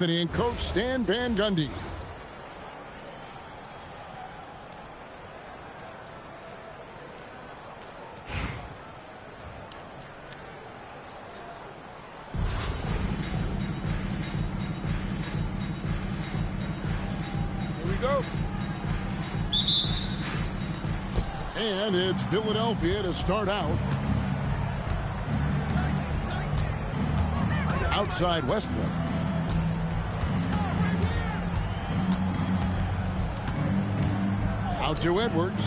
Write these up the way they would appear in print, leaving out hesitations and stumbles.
And Coach Stan Van Gundy. Here we go. And it's Philadelphia to start out. Outside Westbrook. Out to Edwards.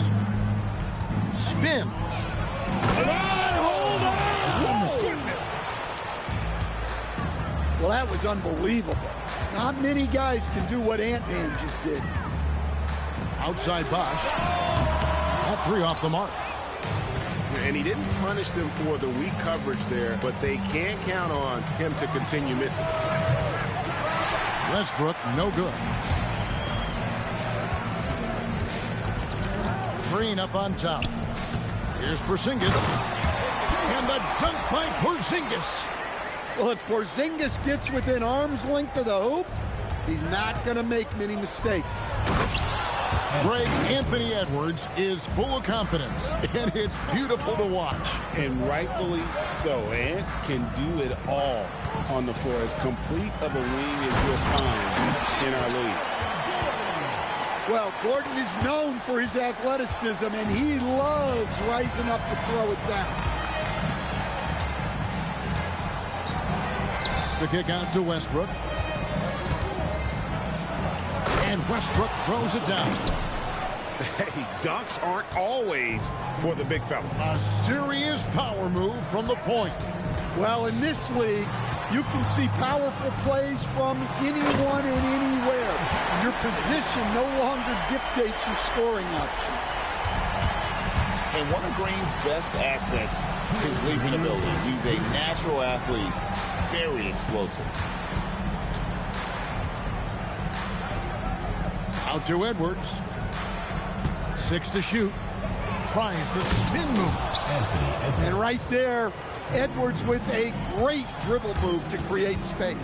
Spins. Hold on! Oh, goodness. Well, that was unbelievable. Not many guys can do what Ant-Man just did. Outside Bosch. That three off the mark. And he didn't punish them for the weak coverage there, but they can't count on him to continue missing. Westbrook, no good. Green up on top. Here's Porzingis. And the dunk by Porzingis. Well, if Porzingis gets within arm's length of the hoop, he's not going to make many mistakes. Greg Anthony Edwards is full of confidence, and it's beautiful to watch. And rightfully so. Ant can do it all on the floor. As complete of a wing as you'll find in our league. Well, Gordon is known for his athleticism, and he loves rising up to throw it down. The kick out to Westbrook. And Westbrook throws it down. Hey, dunks aren't always for the big fella. A serious power move from the point. Well, in this league, you can see powerful plays from anyone and anywhere. Your position no longer dictates your scoring options. And one of Green's best assets is his leaping ability. He's a natural athlete, very explosive. Out to Edwards. 6 to shoot. Tries the spin move. And right there, Edwards with a great dribble move to create space.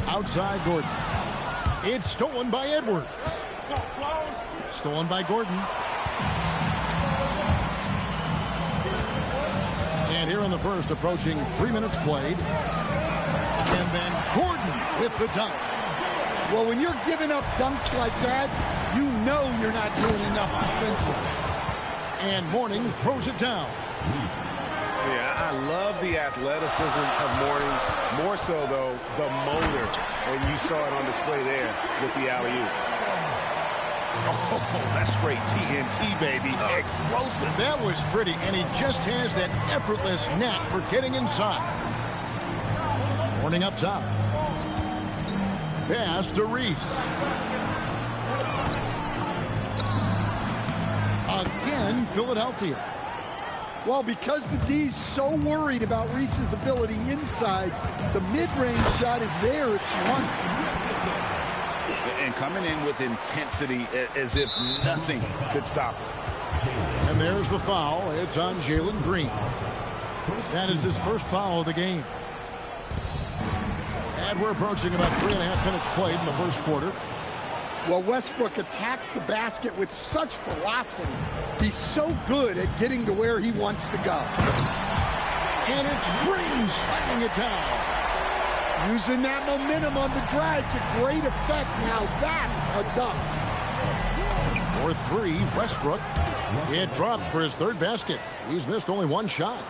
Outside Gordon. It's stolen by Edwards. Stolen by Gordon. And here in the first, approaching 3 minutes played. And then Gordon with the dunk. Well, when you're giving up dunks like that, you know you're not doing enough defensively. And Mourning throws it down. Yeah, I love the athleticism of Mourning. More so, though, the motor. And you saw it on display there with the alley-oop. Oh, that's straight TNT, baby. Explosive. That was pretty, and he just has that effortless knack for getting inside. Mourning up top. Pass to Reese. Again, Philadelphia. Well, because the D's so worried about Reese's ability inside, the mid-range shot is there if she wants to. And coming in with intensity as if nothing could stop her. And there's the foul. It's on Jalen Green. That is his first foul of the game. And we're approaching about 3.5 minutes played in the first quarter. Well, Westbrook attacks the basket with such velocity. He's so good at getting to where he wants to go. And it's Green sliding it down. Using that momentum on the drive to great effect. Now that's a dunk. For three, Westbrook. It drops for his third basket. He's missed only one shot.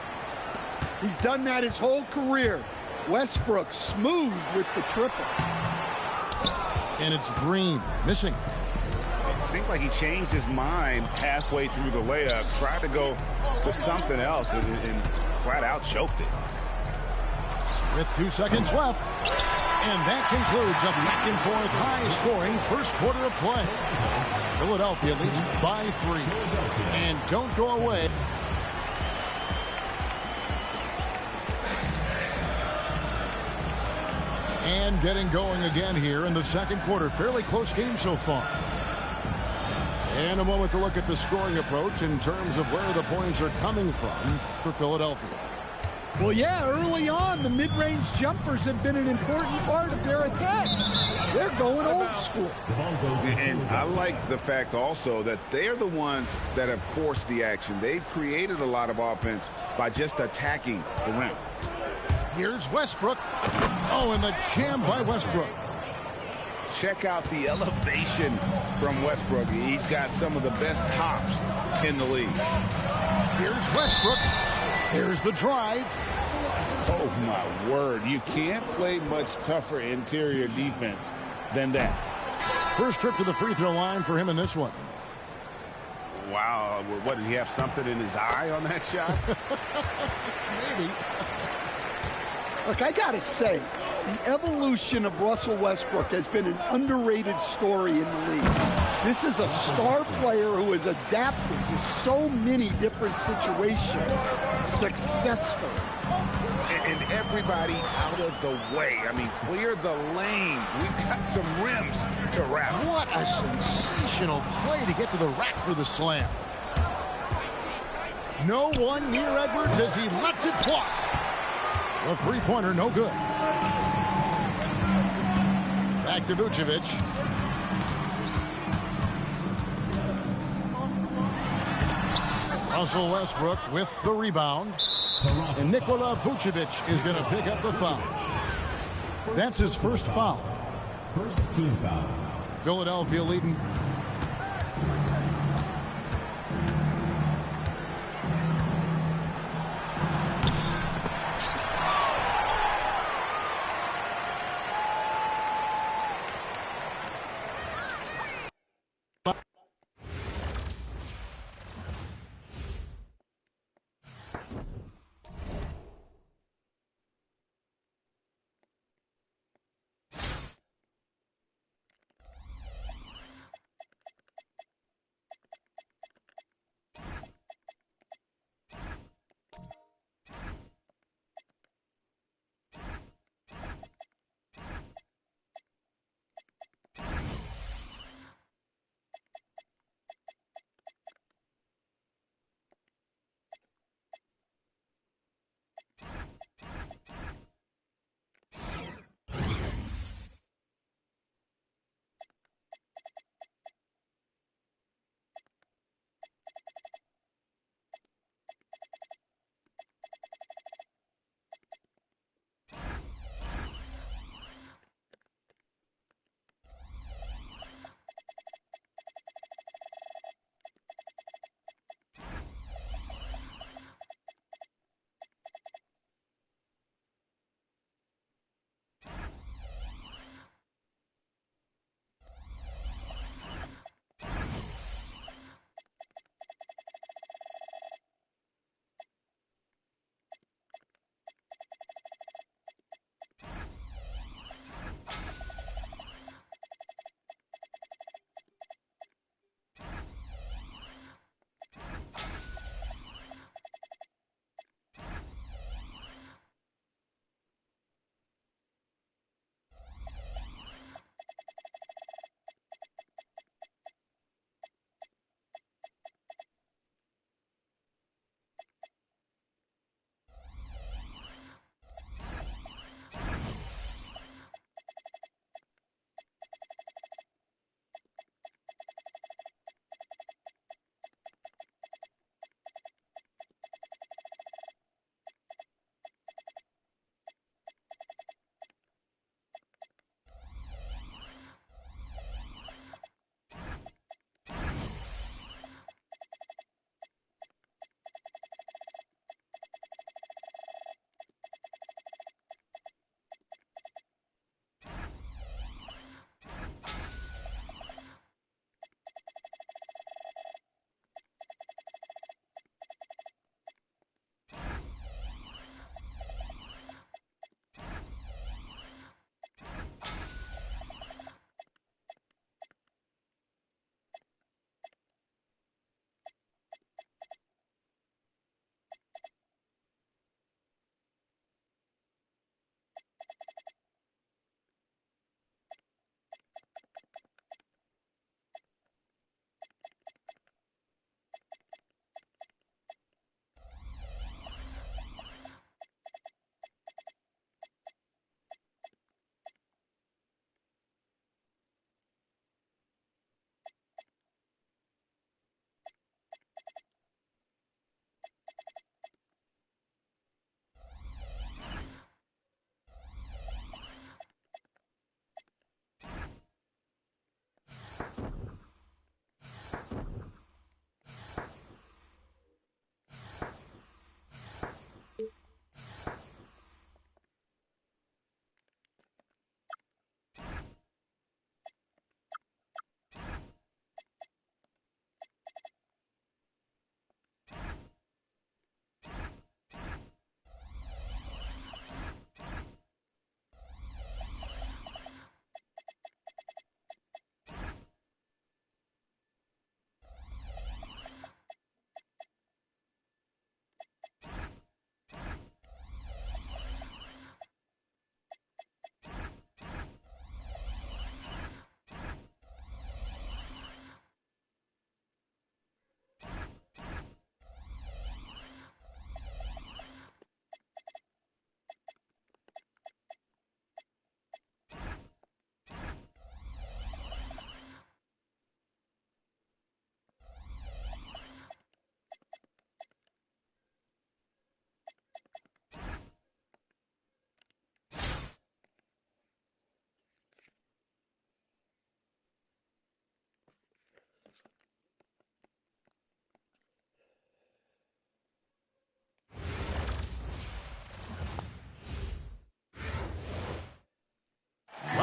He's done that his whole career. Westbrook smooth with the triple. And it's Green missing. It seemed like he changed his mind halfway through the layup, tried to go to something else, and flat out choked it. With 2 seconds left. And that concludes a back-and-forth high-scoring first quarter of play. Philadelphia leads by 3. And don't go away. And getting going again here in the second quarter. Fairly close game so far. And a moment to look at the scoring approach in terms of where the points are coming from for Philadelphia. Well, yeah, early on, the mid-range jumpers have been an important part of their attack. They're going old school. And I like the fact also that they're the ones that have forced the action. They've created a lot of offense by just attacking the rim. Here's Westbrook. Oh, and the jam by Westbrook. Check out the elevation from Westbrook. He's got some of the best hops in the league. Here's Westbrook. Here's the drive. Oh, my word. You can't play much tougher interior defense than that. First trip to the free throw line for him in this one. Wow. What, did he have something in his eye on that shot? Maybe. Look, I got to say, the evolution of Russell Westbrook has been an underrated story in the league. This is a star player who has adapted to so many different situations successfully. And everybody out of the way. I mean, clear the lane. We've got some rims to wrap. What a sensational play to get to the rack for the slam. No one near Edwards as he lets it fly. The three-pointer, no good. Back to Vucevic. Russell Westbrook with the rebound. And Nikola Vucevic is going to pick up the foul. That's his first foul. First team foul. Philadelphia leading.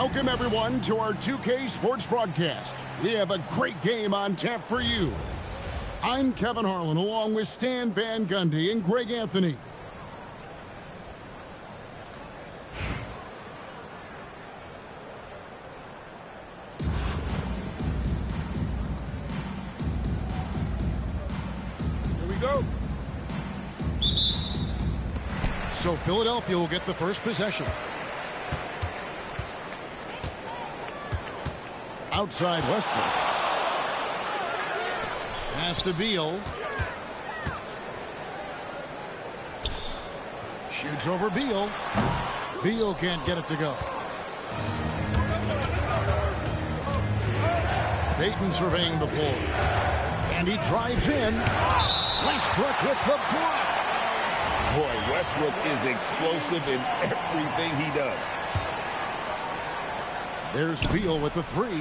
Welcome, everyone, to our 2K Sports broadcast. We have a great game on tap for you. I'm Kevin Harlan, along with Stan Van Gundy and Greg Anthony. Here we go. So Philadelphia will get the first possession. Outside Westbrook. Pass to Beal. Shoots over Beal. Beal can't get it to go. Payton surveying the floor. And he drives in. Westbrook with the block. Boy, Westbrook is explosive in everything he does. There's Beal with the three.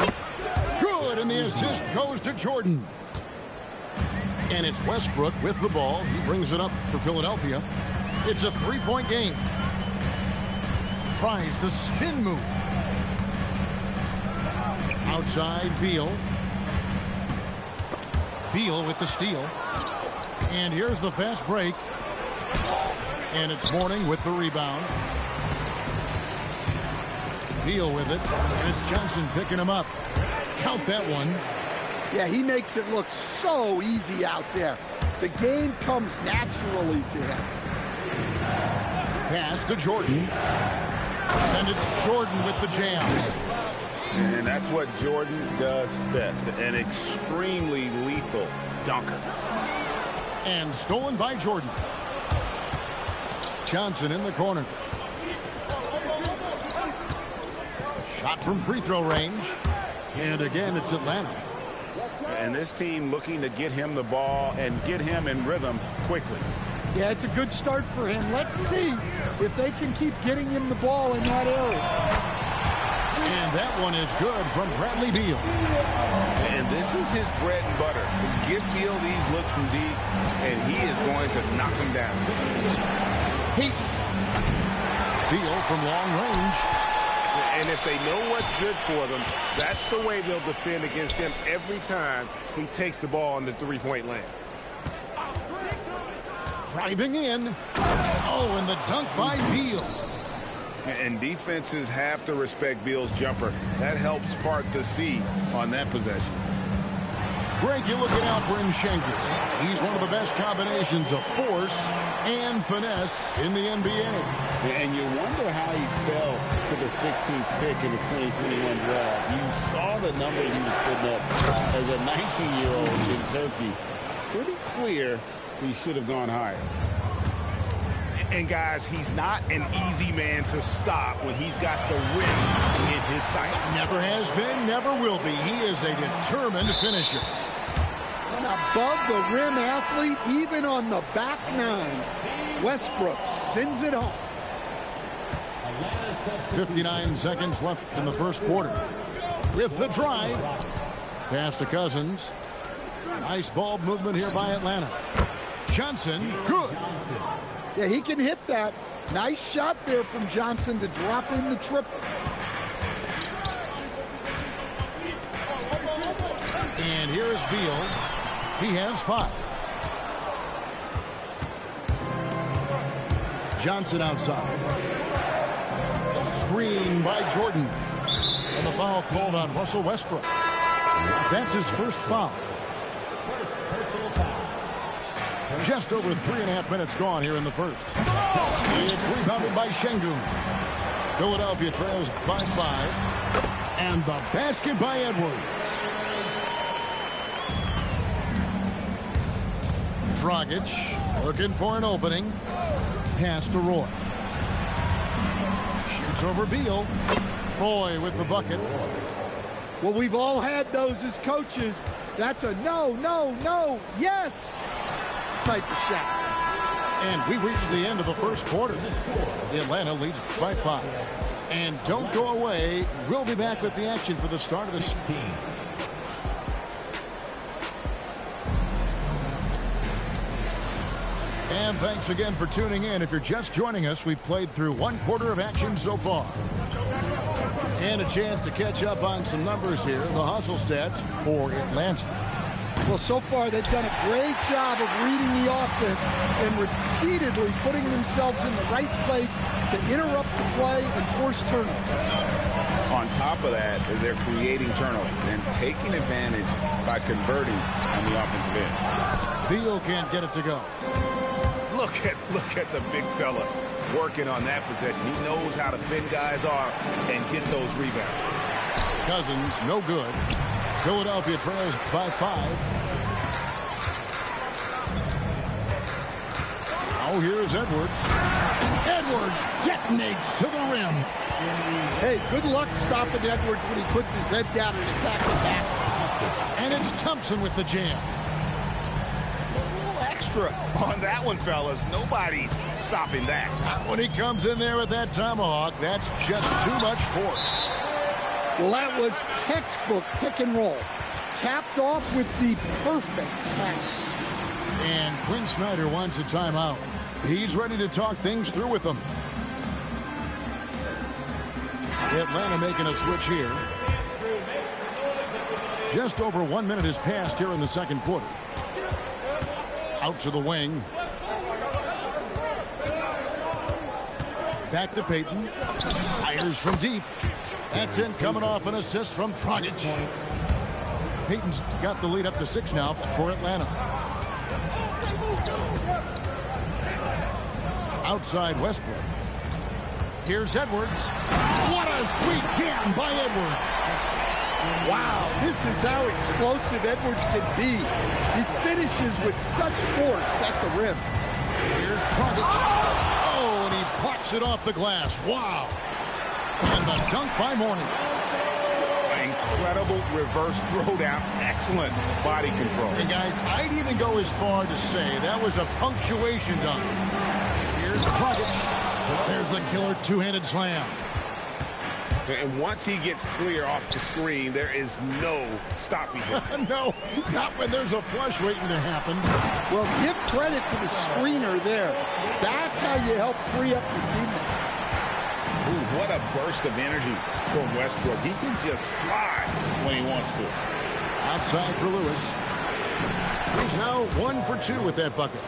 Good, and the assist goes to Jordan. And it's Westbrook with the ball. He brings it up for Philadelphia. It's a three-point game. Tries the spin move. Outside, Beal. Beal with the steal. And here's the fast break. And it's Mourning with the rebound. Beal with it, and it's Johnson picking him up. Count that one. Yeah, he makes it look so easy out there. The game comes naturally to him. Pass to Jordan. And it's Jordan with the jam. And that's what Jordan does best. An extremely lethal dunker. And stolen by Jordan. Johnson in the corner. Shot from free throw range. And again, it's Atlanta. And this team looking to get him the ball and get him in rhythm quickly. Yeah, it's a good start for him. Let's see if they can keep getting him the ball in that area. And that one is good from Bradley Beal. And this is his bread and butter. Give Beal these looks from deep, and he is going to knock them down. Beal from long range. And if they know what's good for them, that's the way they'll defend against him every time he takes the ball in the three-point lane. Driving in. Oh, and the dunk by Beal. And defenses have to respect Beal's jumper. That helps part the sea on that possession. Greg, you're looking out for Nshengus. He's one of the best combinations of force and finesse in the NBA. And you wonder how he fell to the 16th pick in the 2021 draft. You saw the numbers he was putting up as a 19-year-old in Turkey. Pretty clear he should have gone higher. And, guys, he's not an easy man to stop when he's got the rim in his sights. Never has been, never will be. He is a determined finisher. An above-the-rim athlete, even on the back nine. Westbrook sends it home. 59 seconds left in the first quarter. With the drive. Pass to Cousins. Nice ball movement here by Atlanta. Johnson, good. Yeah, he can hit that. Nice shot there from Johnson to drop in the triple. And here's Beal. He has 5. Johnson outside. Screen by Jordan. And the foul called on Russell Westbrook. That's his first foul. Just over 3.5 minutes gone here in the first. It's rebounded by Şengün. Philadelphia trails by 5. And the basket by Edwards. Dragic looking for an opening. Pass to Roy. Shoots over Beal. Roy with the bucket. Well, we've all had those as coaches. That's a no, no, no, yes type of shot. And we reached the end of the first quarter. Atlanta leads by 5. And don't go away. We'll be back with the action for the start of this. And thanks again for tuning in. If you're just joining us, we've played through 1 quarter of action so far. And a chance to catch up on some numbers here. The hustle stats for Atlanta. Well, so far they've done a great job of reading the offense and repeatedly putting themselves in the right place to interrupt the play and force turnovers. On top of that, they're creating turnovers and taking advantage by converting on the offensive end. Beal can't get it to go. Look at the big fella working on that possession. He knows how to fend guys off and get those rebounds. Cousins, no good. Philadelphia trails by 5. Oh, here's Edwards. Edwards detonates to the rim. Hey, good luck stopping Edwards when he puts his head down and attacks the basket. And it's Thompson with the jam. A little extra on that one, fellas. Nobody's stopping that. Not when he comes in there with that tomahawk. That's just too much force. Well, that was textbook pick and roll. Capped off with the perfect pass. And Quinn Snyder wants a timeout. He's ready to talk things through with them. Atlanta making a switch here. Just over 1 minute has passed here in the second quarter. Out to the wing. Back to Payton. Fires from deep. That's in, coming off an assist from Dragic. Payton's got the lead up to 6 now for Atlanta. Outside Westbrook. Here's Edwards. What a sweet jam by Edwards. Wow, this is how explosive Edwards can be. He finishes with such force at the rim. Here's Dragic. Oh, and he plucks it off the glass. Wow. And the dunk by Mourning. Incredible reverse throwdown. Excellent body control. And guys, I'd even go as far to say that was a punctuation dunk. Here's Dragic. There's the killer two-handed slam. And once he gets clear off the screen, there is no stopping him. No, not when there's a flush waiting to happen. Well, give credit to the screener there. That's how you help free up your teammates. Ooh, what a burst of energy from Westbrook. He can just fly when he wants to. Outside for Lewis. He's now 1 for 2 with that bucket.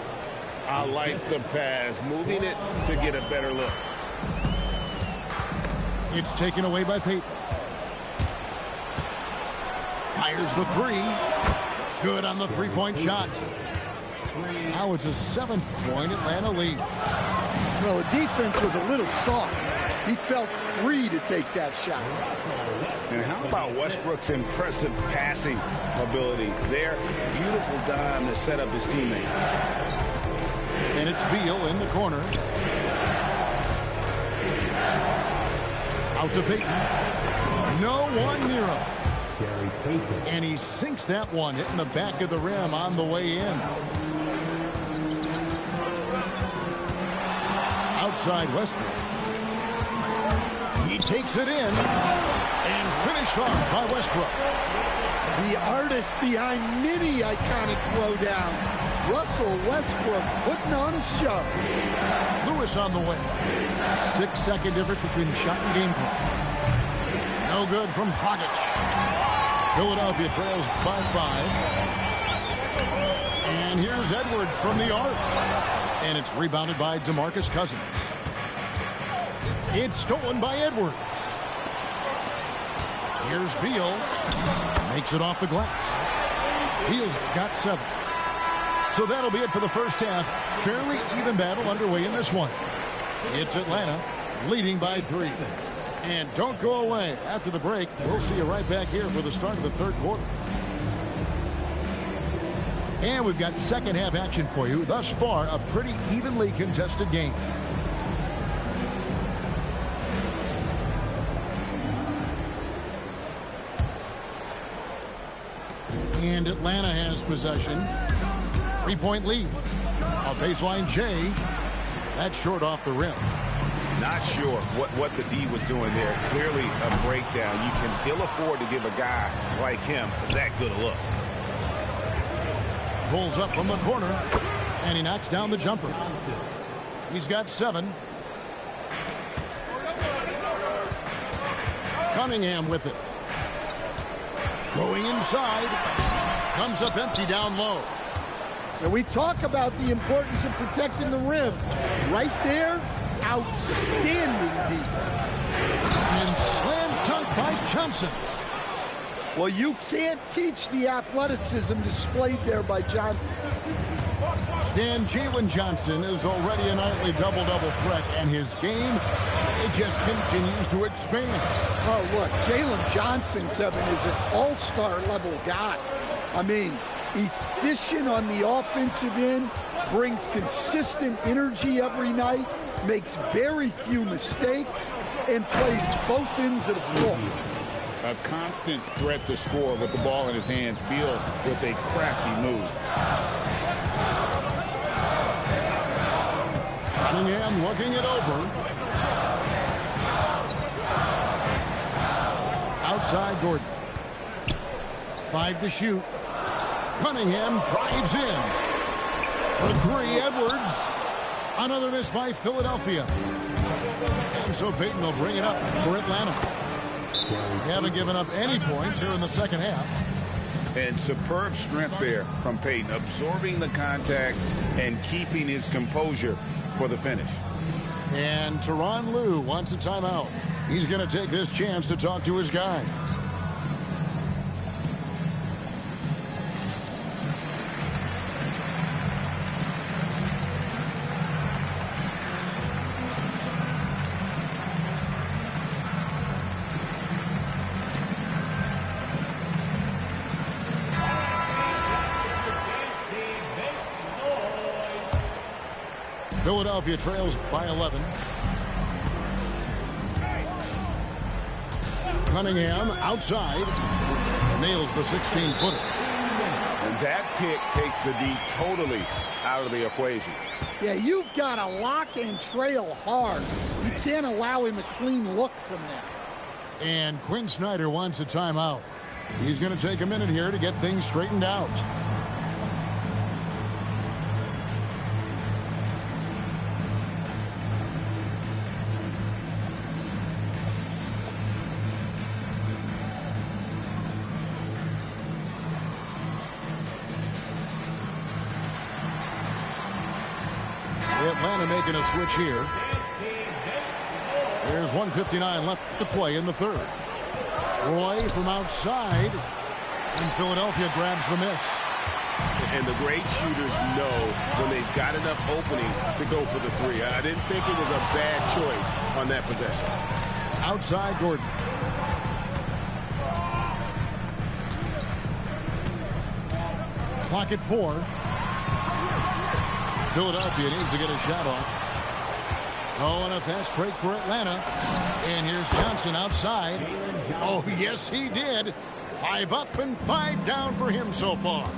I like the pass, moving it to get a better look. It's taken away by Payton. Fires the 3. Good on the three-point shot. Now it's a 7-point Atlanta lead. Well, the defense was a little soft. He felt free to take that shot. And how about Westbrook's impressive passing ability there? Beautiful dime to set up his teammate. And it's Beal in the corner. Out to Payton. No one near him. And he sinks that one, hitting the back of the rim on the way in. Outside Westbrook. He takes it in. And finished off by Westbrook. The artist behind many iconic throwdowns. Russell Westbrook putting on a show. Lewis on the way. 6-second difference between the shot and game clock. No good from Dragic. Philadelphia trails by 5. And here's Edwards from the arc. And it's rebounded by DeMarcus Cousins. It's stolen by Edwards. Here's Beal. Makes it off the glass. Beal's got 7. So that'll be it for the first half. Fairly even battle underway in this one. It's Atlanta leading by 3. And don't go away. After the break, we'll see you right back here for the start of the third quarter. And we've got second half action for you. Thus far, a pretty evenly contested game. And Atlanta has possession. 3-point lead. A baseline J. That's short off the rim. Not sure what the D was doing there. Clearly a breakdown. You can ill afford to give a guy like him that good a look. Pulls up from the corner. And he knocks down the jumper. He's got 7. Cunningham with it. Going inside. Comes up empty down low. And we talk about the importance of protecting the rim. Right there, outstanding defense. And slam dunk by Johnson. Well, you can't teach the athleticism displayed there by Johnson. Dan Jalen Johnson is already a nightly double-double threat, and his game, it just continues to expand. Oh, look, Jalen Johnson, Kevin, is an all-star level guy. I mean, efficient on the offensive end, brings consistent energy every night, makes very few mistakes, and plays both ends of the floor. A constant threat to score with the ball in his hands. Beal with a crafty move. Cunningham looking it over. Outside Gordon. 5 to shoot. Cunningham drives in. For 3, Edwards. Another miss by Philadelphia. And so Payton will bring it up for Atlanta. They haven't given up any points here in the second half. And superb strength there from Payton, absorbing the contact and keeping his composure for the finish. And Tyronn Lue wants a timeout. He's going to take this chance to talk to his guys. Philadelphia trails by 11. Cunningham outside. Nails the 16-footer. And that pick takes the D totally out of the equation. Yeah, you've got to lock and trail hard. You can't allow him a clean look from that. And Quinn Snyder wants a timeout. He's going to take a minute here to get things straightened out. Atlanta making a switch here. There's 1:59 left to play in the third. Roy from outside. And Philadelphia grabs the miss. And the great shooters know when they've got enough opening to go for the 3. I didn't think it was a bad choice on that possession. Outside Gordon. Clock at 4. Philadelphia needs to get a shot off. Oh, and a fast break for Atlanta. And here's Johnson outside. Oh, yes, he did. 5 up and 5 down for him so far.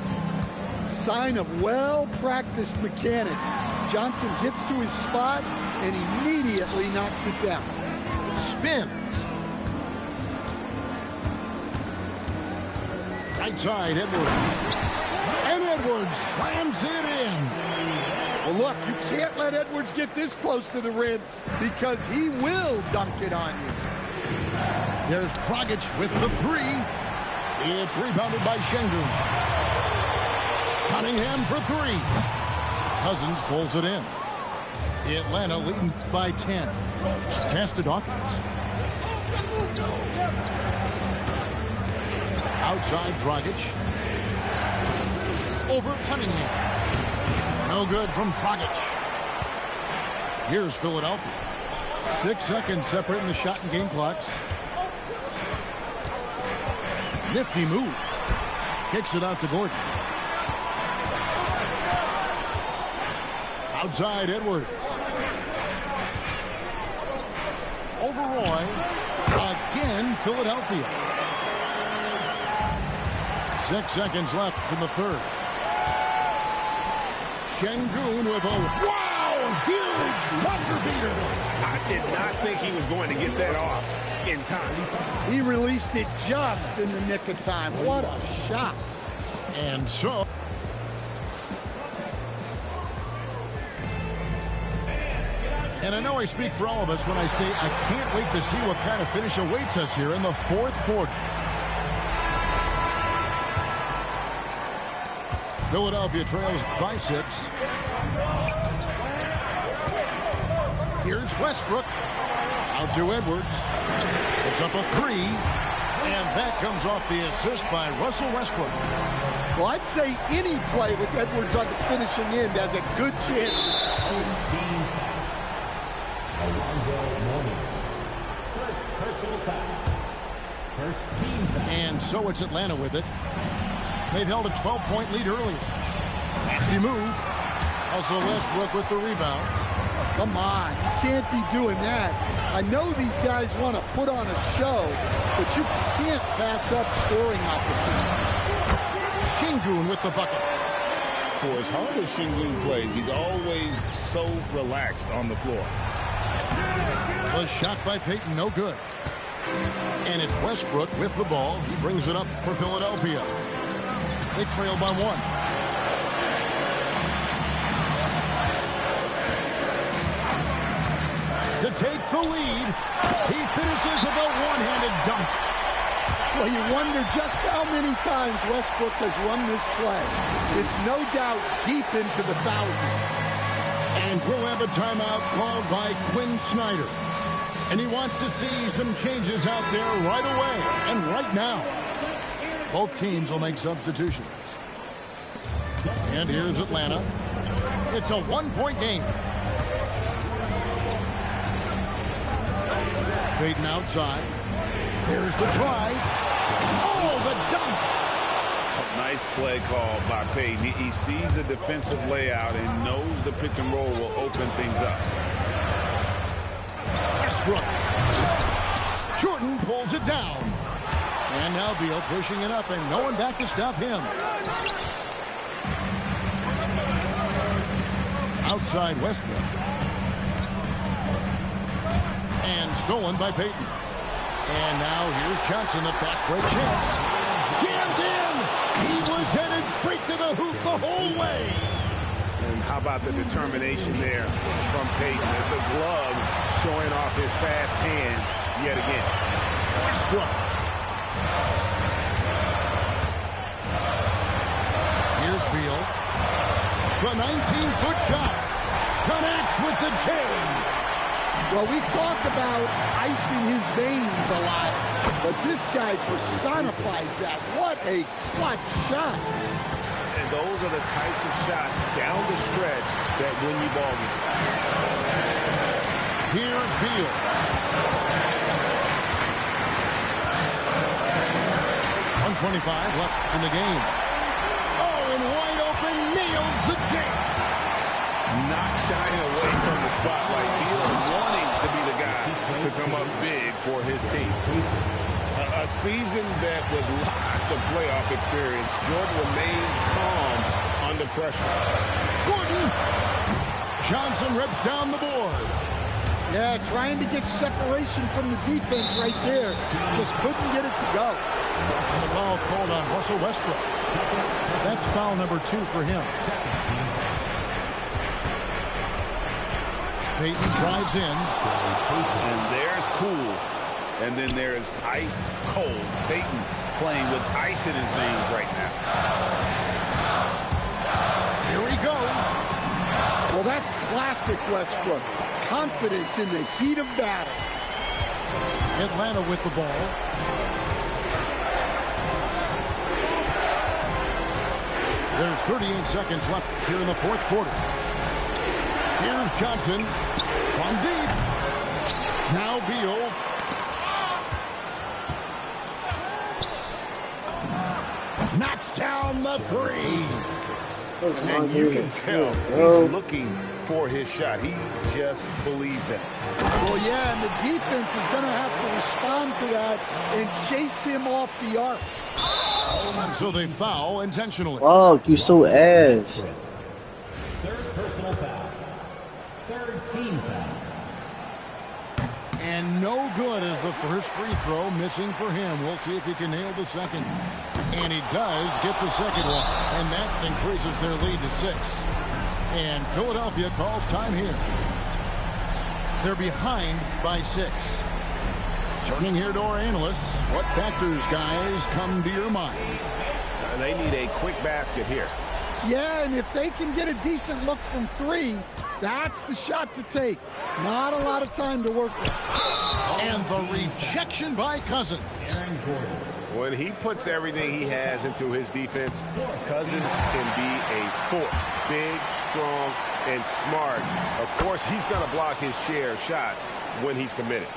Sign of well-practiced mechanics. Johnson gets to his spot and immediately knocks it down. Spins. Right side, Edwards. And Edwards slams it in. Well, look, you can't let Edwards get this close to the rim because he will dunk it on you. There's Dragic with the 3. It's rebounded by Şengün. Cunningham for 3. Cousins pulls it in. Atlanta leading by 10. Pass to Dawkins. Outside Dragic. Over Cunningham. No good from Dragic. Here's Philadelphia. 6 seconds separating the shot and game clocks. Nifty move. Kicks it out to Gordon. Outside Edwards. Over Roy. Again, Philadelphia. 6 seconds left in the third. Şengün with a huge buzzer beater. I did not think he was going to get that off in time. He released it just in the nick of time. What a shot. And so And I know I speak for all of us when I say I can't wait to see what kind of finish awaits us here in the fourth quarter. Philadelphia trails by 6. Here's Westbrook. Out to Edwards. It's up a 3. And that comes off the assist by Russell Westbrook. Well, I'd say any play with Edwards on the finishing end has a good chance of succeeding. And so it's Atlanta with it. They've held a 12-point lead earlier. Crafty move. Also Westbrook with the rebound. Oh, come on, you can't be doing that. I know these guys want to put on a show, but you can't pass up scoring opportunities. Şengün with the bucket. For as hard as Şengün plays, he's always so relaxed on the floor. The shot by Payton, no good. And it's Westbrook with the ball. He brings it up for Philadelphia. They trail by 1. To take the lead, he finishes with a one-handed dunk. Well, you wonder just how many times Westbrook has run this play. It's no doubt deep into the thousands. And we'll have a timeout called by Quinn Snyder. And he wants to see some changes out there right away and right now. Both teams will make substitutions. And here's Atlanta. It's a one-point game. Payton outside. There's the drive. Oh, the dunk! Nice play call by Payton. He sees the defensive layout and knows the pick and roll will open things up. Westbrook. Jordan pulls it down. And now Beal pushing it up and no one back to stop him. Outside Westbrook. And stolen by Payton. And now here's Johnson, the fast break chance. Jammed in! He was headed straight to the hoop the whole way. And how about the determination there from Payton? The glove showing off his fast hands yet again. Westbrook. Here's Beal. The 19-foot shot. Connects with the chain. Well, we talk about icing his veins a lot, but this guy personifies that. What a clutch shot. And those are the types of shots down the stretch that win you ball games. Here's Beal. .125 left in the game. Oh, and wide open, nails the jam. Not shying away from the spotlight. Beal wanting to be the guy to come up big for his team. A seasoned vet with lots of playoff experience, Jordan remains calm under pressure. Gordon. Johnson rips down the board. Yeah, trying to get separation from the defense right there. Just couldn't get it to go. And the foul called on Russell Westbrook. That's foul number 2 for him. Payton drives in. And there's cool. And then there's ice cold. Payton playing with ice in his veins right now. Here he goes. Well, that's classic Westbrook. Confidence in the heat of battle. Atlanta with the ball. There's 38 seconds left here in the fourth quarter. Here's Johnson from deep. Now Beal. Knocks down the 3. And you can tell he's looking for his shot. He just believes it. Well, yeah, and the defense is going to have to respond to that and chase him off the arc. So they foul intentionally. Fuck, you so ass. Third personal foul. Third team foul. And no good as the first free throw missing for him. We'll see if he can nail the second. And he does get the second one. And that increases their lead to 6. And Philadelphia calls time here. They're behind by 6. Turning here to our analysts, what factors, guys, come to your mind? They need a quick basket here. Yeah, and if they can get a decent look from 3, that's the shot to take. Not a lot of time to work with. And the rejection by Cousins. When he puts everything he has into his defense, Cousins can be a force. Big, strong, and smart. Of course, he's going to block his share of shots when he's committed.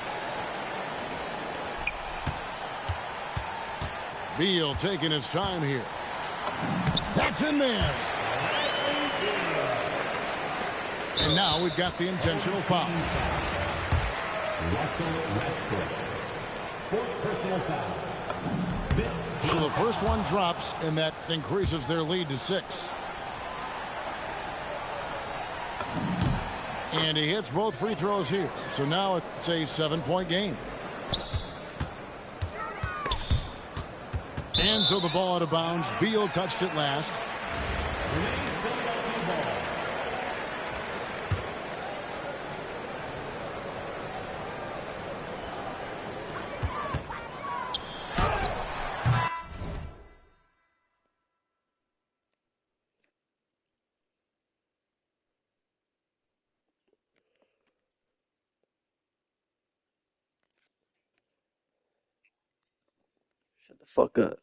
Beal taking his time here. That's in there. And now we've got the intentional foul. So the first one drops, and that increases their lead to 6. And he hits both free throws here. So now it's a 7-point game. And so the ball out of bounds. Beal touched it last. Shut the fuck up.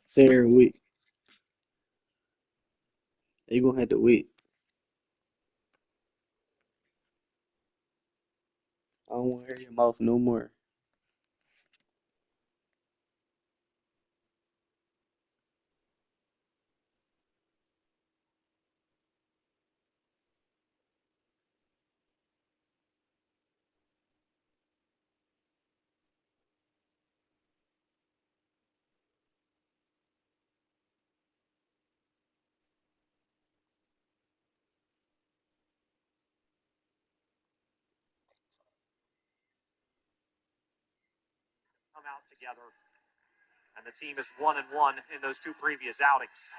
Say every week. You gonna have to wait. I don't want to hear your mouth no more. Come out together, and the team is 1-1 in those 2 previous outings.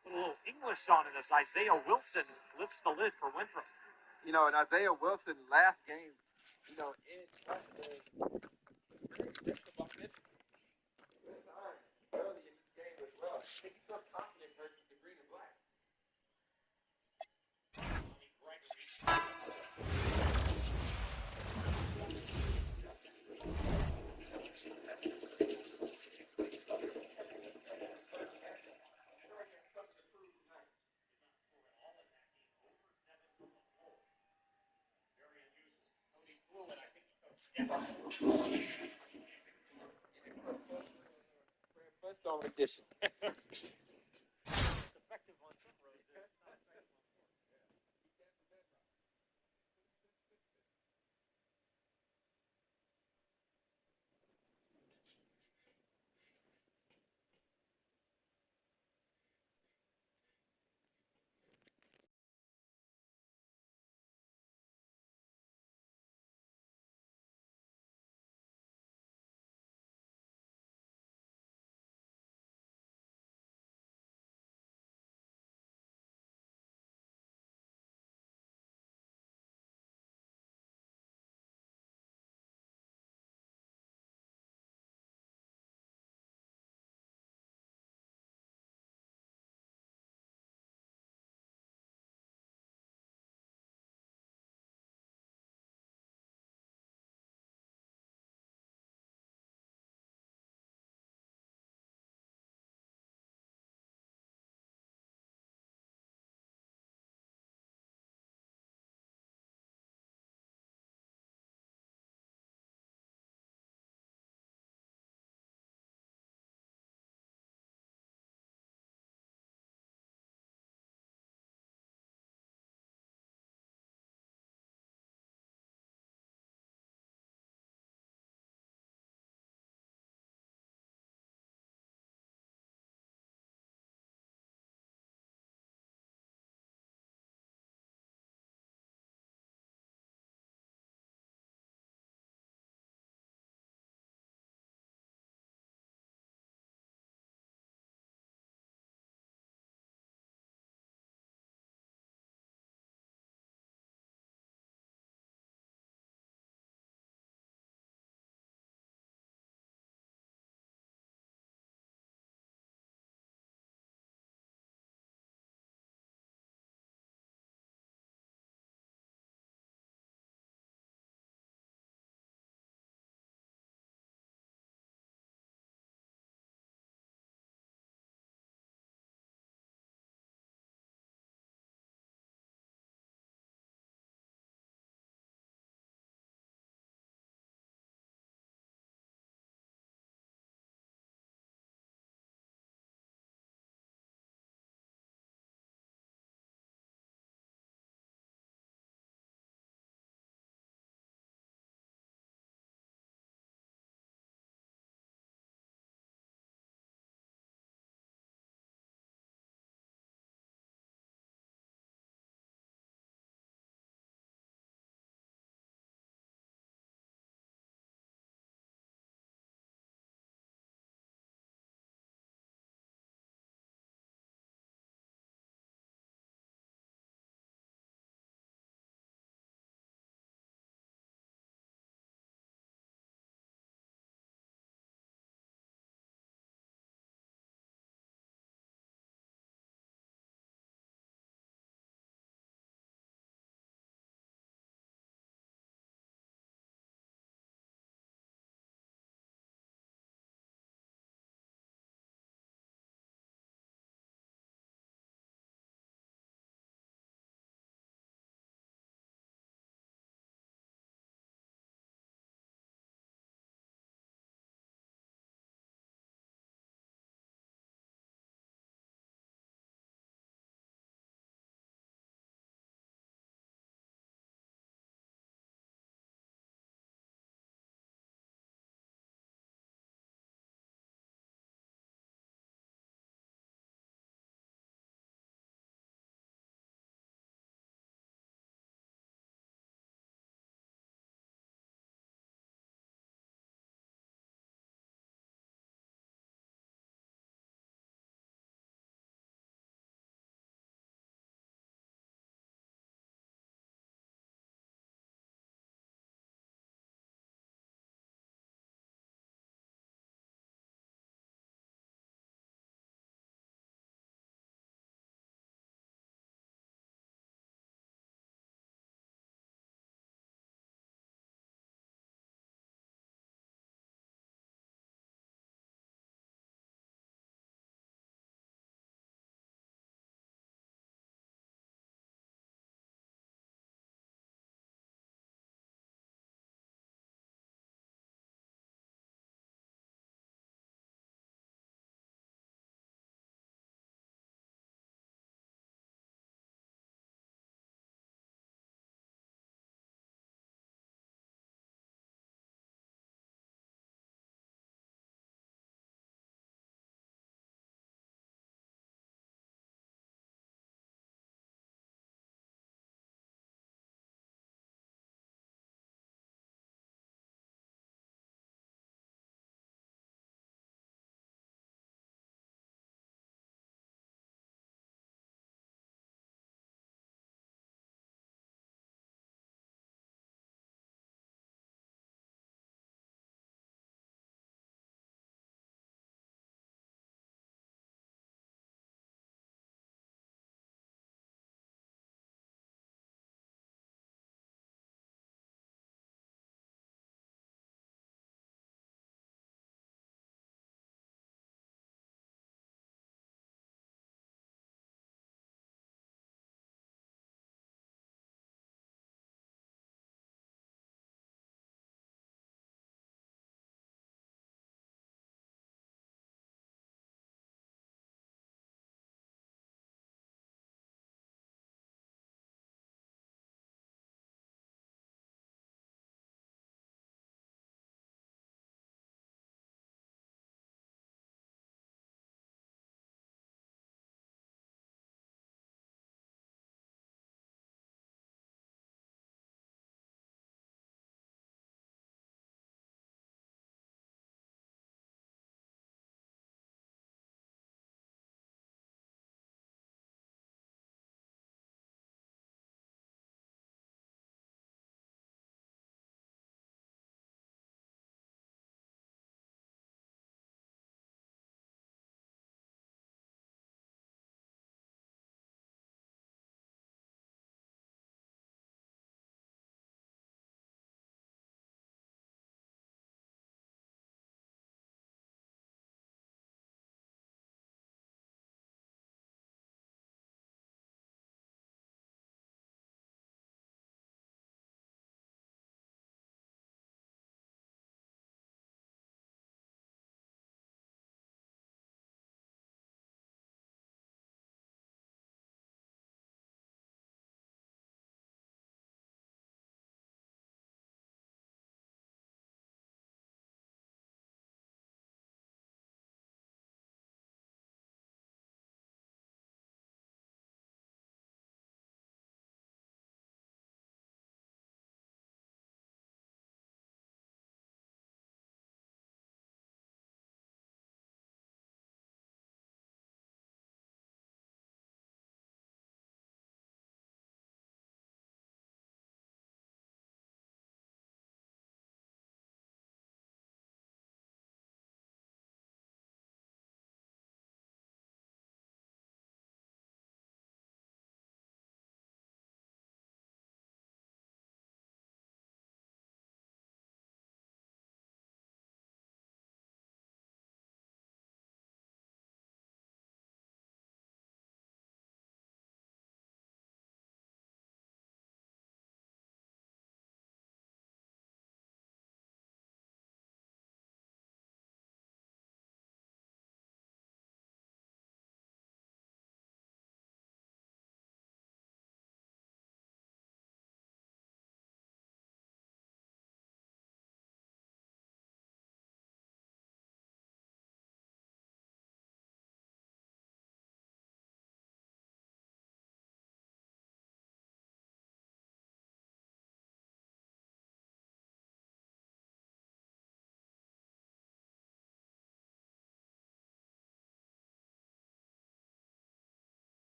Put a little English on in this. Isaiah Wilson lifts the lid for Winthrop. You know, and Isaiah Wilson last game, you know, just about this sign early in this game as well. I think he feels confident versus the green and black. First on edition. It's effective on some roads.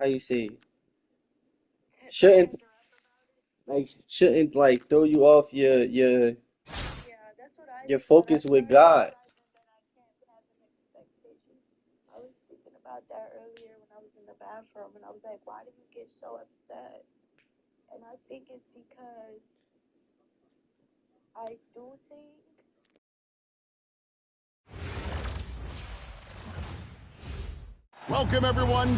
how you say, shouldn't shouldn't like throw you off your focus with God. I was thinking about that earlier when I was in the bathroom, and I was like, why do you get so upset? And I think it's because I do things. Welcome, everyone.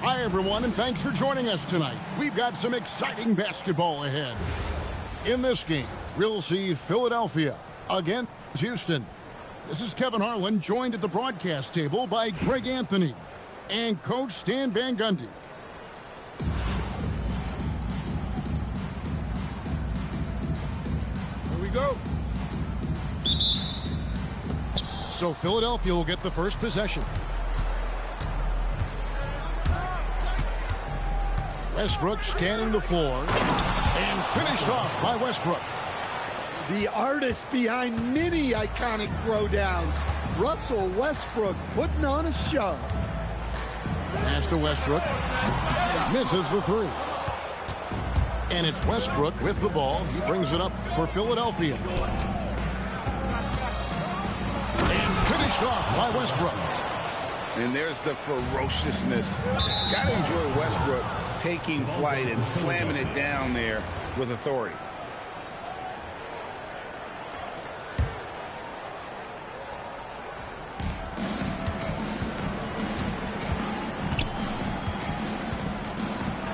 Hi, everyone, and thanks for joining us tonight. We've got some exciting basketball ahead. In this game, we'll see Philadelphia against Houston. This is Kevin Harlan, joined at the broadcast table by Greg Anthony and Coach Stan Van Gundy. Here we go. So Philadelphia will get the first possession. Westbrook scanning the floor and finished off by Westbrook. The artist behind many iconic throwdowns, Russell Westbrook putting on a show. Pass to Westbrook. Misses the three. And it's Westbrook with the ball. He brings it up for Philadelphia. And finished off by Westbrook. And there's the ferociousness. Gotta enjoy Westbrook taking flight and slamming it down there with authority.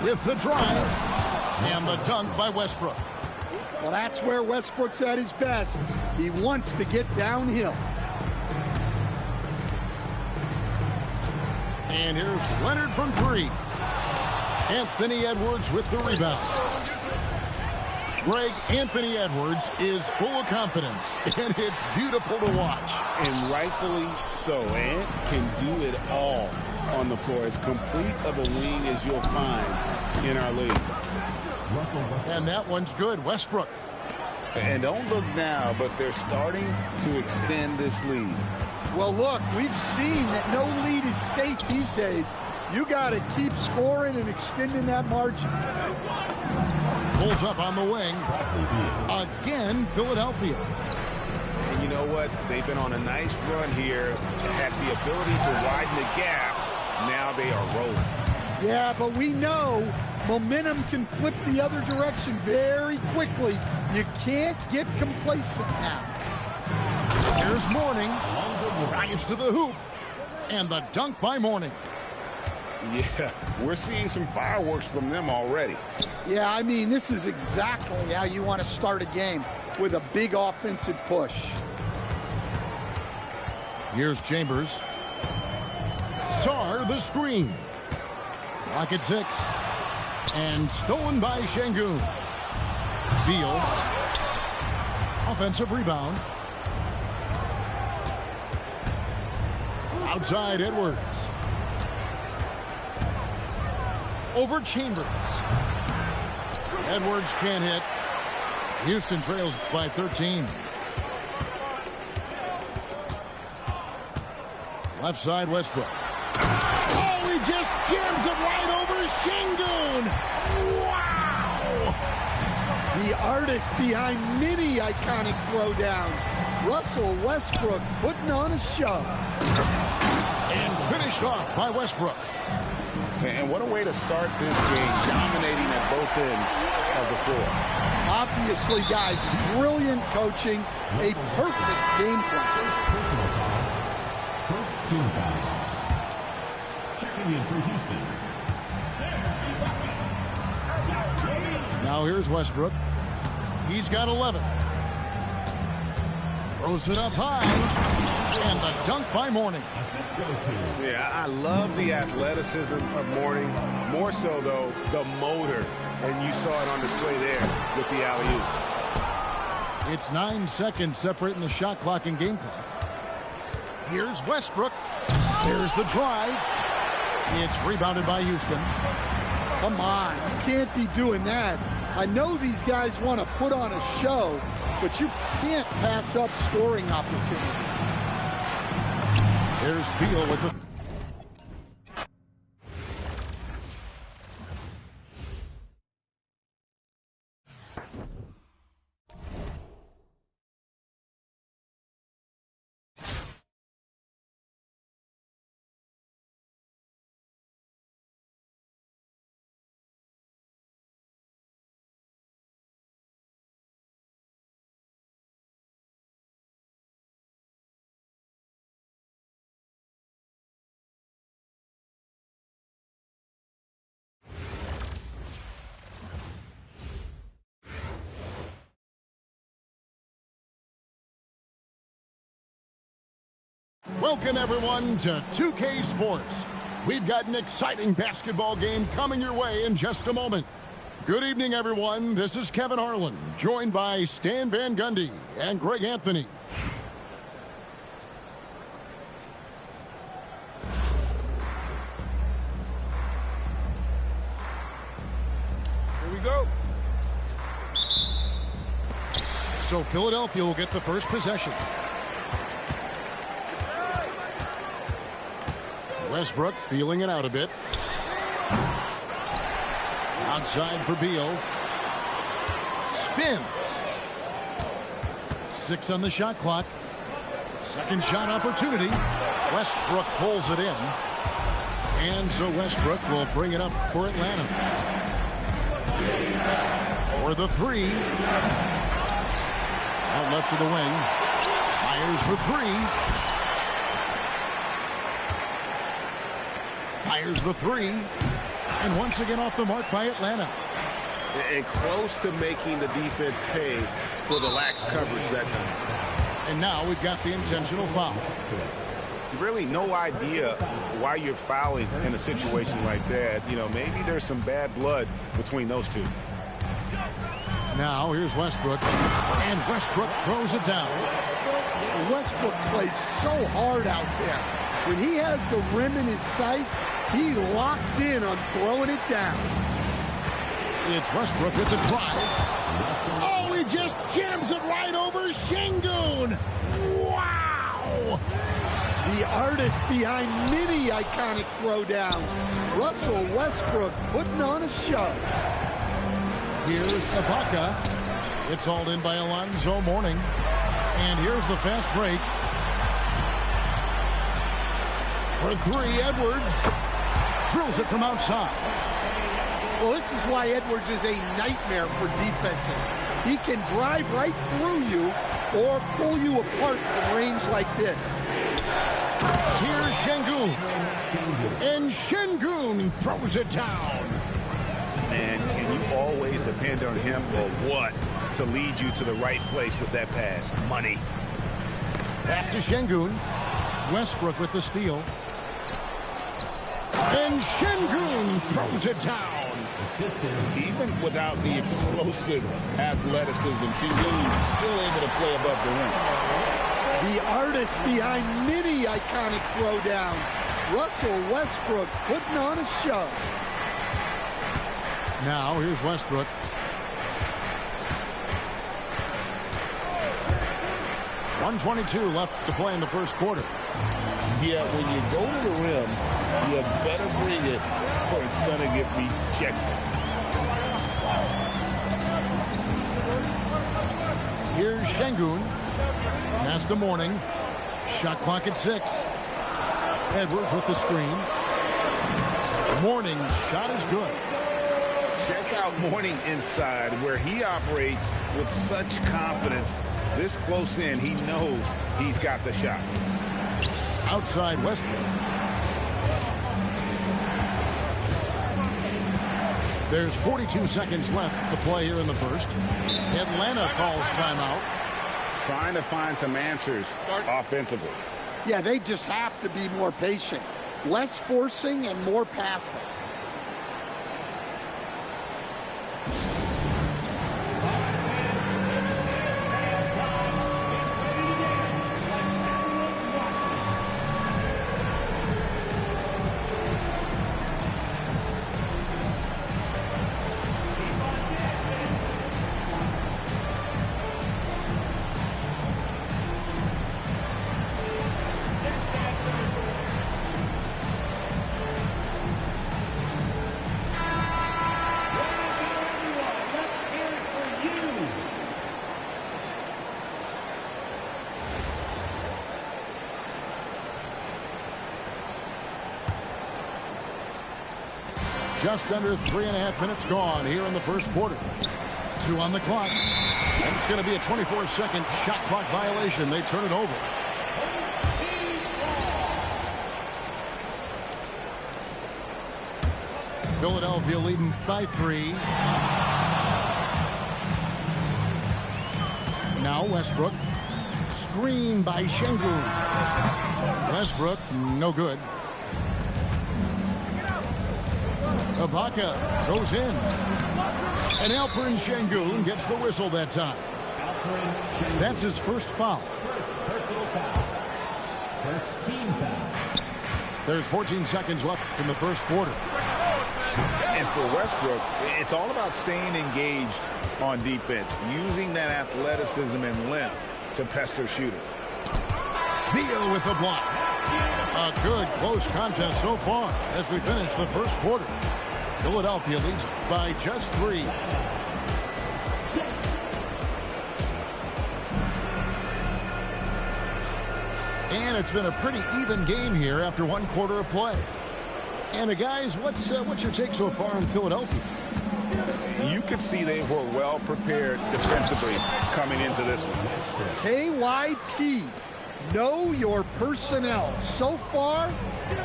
With the drive and the dunk by Westbrook. Well, that's where Westbrook's at his best. He wants to get downhill. And here's Leonard from three. Anthony Edwards with the rebound. Greg, Anthony Edwards is full of confidence, and it's beautiful to watch. And rightfully so. Ant can do it all on the floor. As complete of a wing as you'll find in our league. And that one's good. Westbrook. And don't look now, but they're starting to extend this lead. Well, look, we've seen that no lead is safe these days. You got to keep scoring and extending that margin. Pulls up on the wing. Again, Philadelphia. And you know what? They've been on a nice run here. Had the ability to widen the gap. Now they are rolling. Yeah, but we know momentum can flip the other direction very quickly. You can't get complacent now. Here's Mourning. Drives to the hoop. And the dunk by Mourning. Yeah, we're seeing some fireworks from them already. Yeah, I mean, this is exactly how you want to start a game, with a big offensive push. Here's Chambers. Sarr the screen. Clock at 6. And stolen by Şengün. Beal. Offensive rebound. Outside Edwards. Over Chambers. Edwards can't hit. Houston trails by 13. Left side Westbrook. Oh, he just jams it right over Şengün. Wow! The artist behind many iconic throwdowns, Russell Westbrook putting on a show. And finished off by Westbrook. And what a way to start this game, dominating at both ends of the floor. Obviously, guys, brilliant coaching, a perfect game plan. First team foul. Checking in for Houston. Now here's Westbrook. He's got 11. Throws it up high. And the dunk by Mourning. Yeah, I love the athleticism of Mourning. More so, though, the motor. And you saw it on display there with the alley-oop. It's 9 seconds separating the shot clock and game clock. Here's Westbrook. There's the drive. It's rebounded by Houston. Come on, you can't be doing that. I know these guys want to put on a show, but you can't pass up scoring opportunities. There's Beal with the Welcome, everyone, to 2K Sports. We've got an exciting basketball game coming your way in just a moment. Good evening, everyone. This is Kevin Harlan, joined by Stan Van Gundy and Greg Anthony. Here we go. So Philadelphia will get the first possession. Westbrook feeling it out a bit. Outside for Beal. Spins. 6 on the shot clock. Second shot opportunity. Westbrook pulls it in. And so Westbrook will bring it up for Atlanta. For the 3. Out left of the wing. Fires for 3. Fires the 3. And once again off the mark by Atlanta. And close to making the defense pay for the lax coverage that time. And now we've got the intentional foul. Really no idea why you're fouling in a situation like that. You know, maybe there's some bad blood between those two. Now here's Westbrook. And Westbrook throws it down. Westbrook plays so hard out there. When he has the rim in his sights, he locks in on throwing it down. It's Westbrook with the drive. Oh, he just jams it right over Şengün. Wow! The artist behind many iconic throwdowns, Russell Westbrook putting on a show. Here's Ibaka. It's hauled in by Alonzo Mourning. And here's the fast break. For 3, Edwards drills it from outside. Well, this is why Edwards is a nightmare for defenses. He can drive right through you or pull you apart from range like this. Here's Şengün. And Şengün throws it down. And can you always depend on him or what to lead you to the right place with that pass? Money. Pass to Şengün. Westbrook with the steal. And Şengün throws it down. Even without the explosive athleticism, Şengün still able to play above the rim. The artist behind many iconic throwdowns, Russell Westbrook putting on a show. Now here's Westbrook. .122 left to play in the first quarter. Yeah, when you go to the rim, you better bring it or it's going to get rejected. Here's Şengün. Pass to Mourning. Shot clock at 6. Edwards with the screen. Mourning's shot is good. Check out Mourning inside where he operates with such confidence. This close in, he knows he's got the shot. Outside Westbrook. There's 42 seconds left to play here in the first. Atlanta calls timeout. Trying to find some answers offensively. Yeah, they just have to be more patient. Less forcing and more passing. Just under 3.5 minutes gone here in the first quarter. 2 on the clock. And it's going to be a 24-second shot clock violation. They turn it over. Philadelphia leading by 3. Now Westbrook screen by Şengün. Westbrook, no good. Ibaka goes in. And Alperen Şengün gets the whistle that time. That's his first foul. Personal foul. First team foul. There's 14 seconds left in the first quarter. And for Westbrook, it's all about staying engaged on defense, using that athleticism and length to pester shooters. Beal with the block. A good close contest so far as we finish the first quarter. Philadelphia leads by just 3. And it's been a pretty even game here after 1 quarter of play. And guys, what's your take so far on Philadelphia? You could see they were well prepared defensively coming into this one. KYP, know your personnel. So far,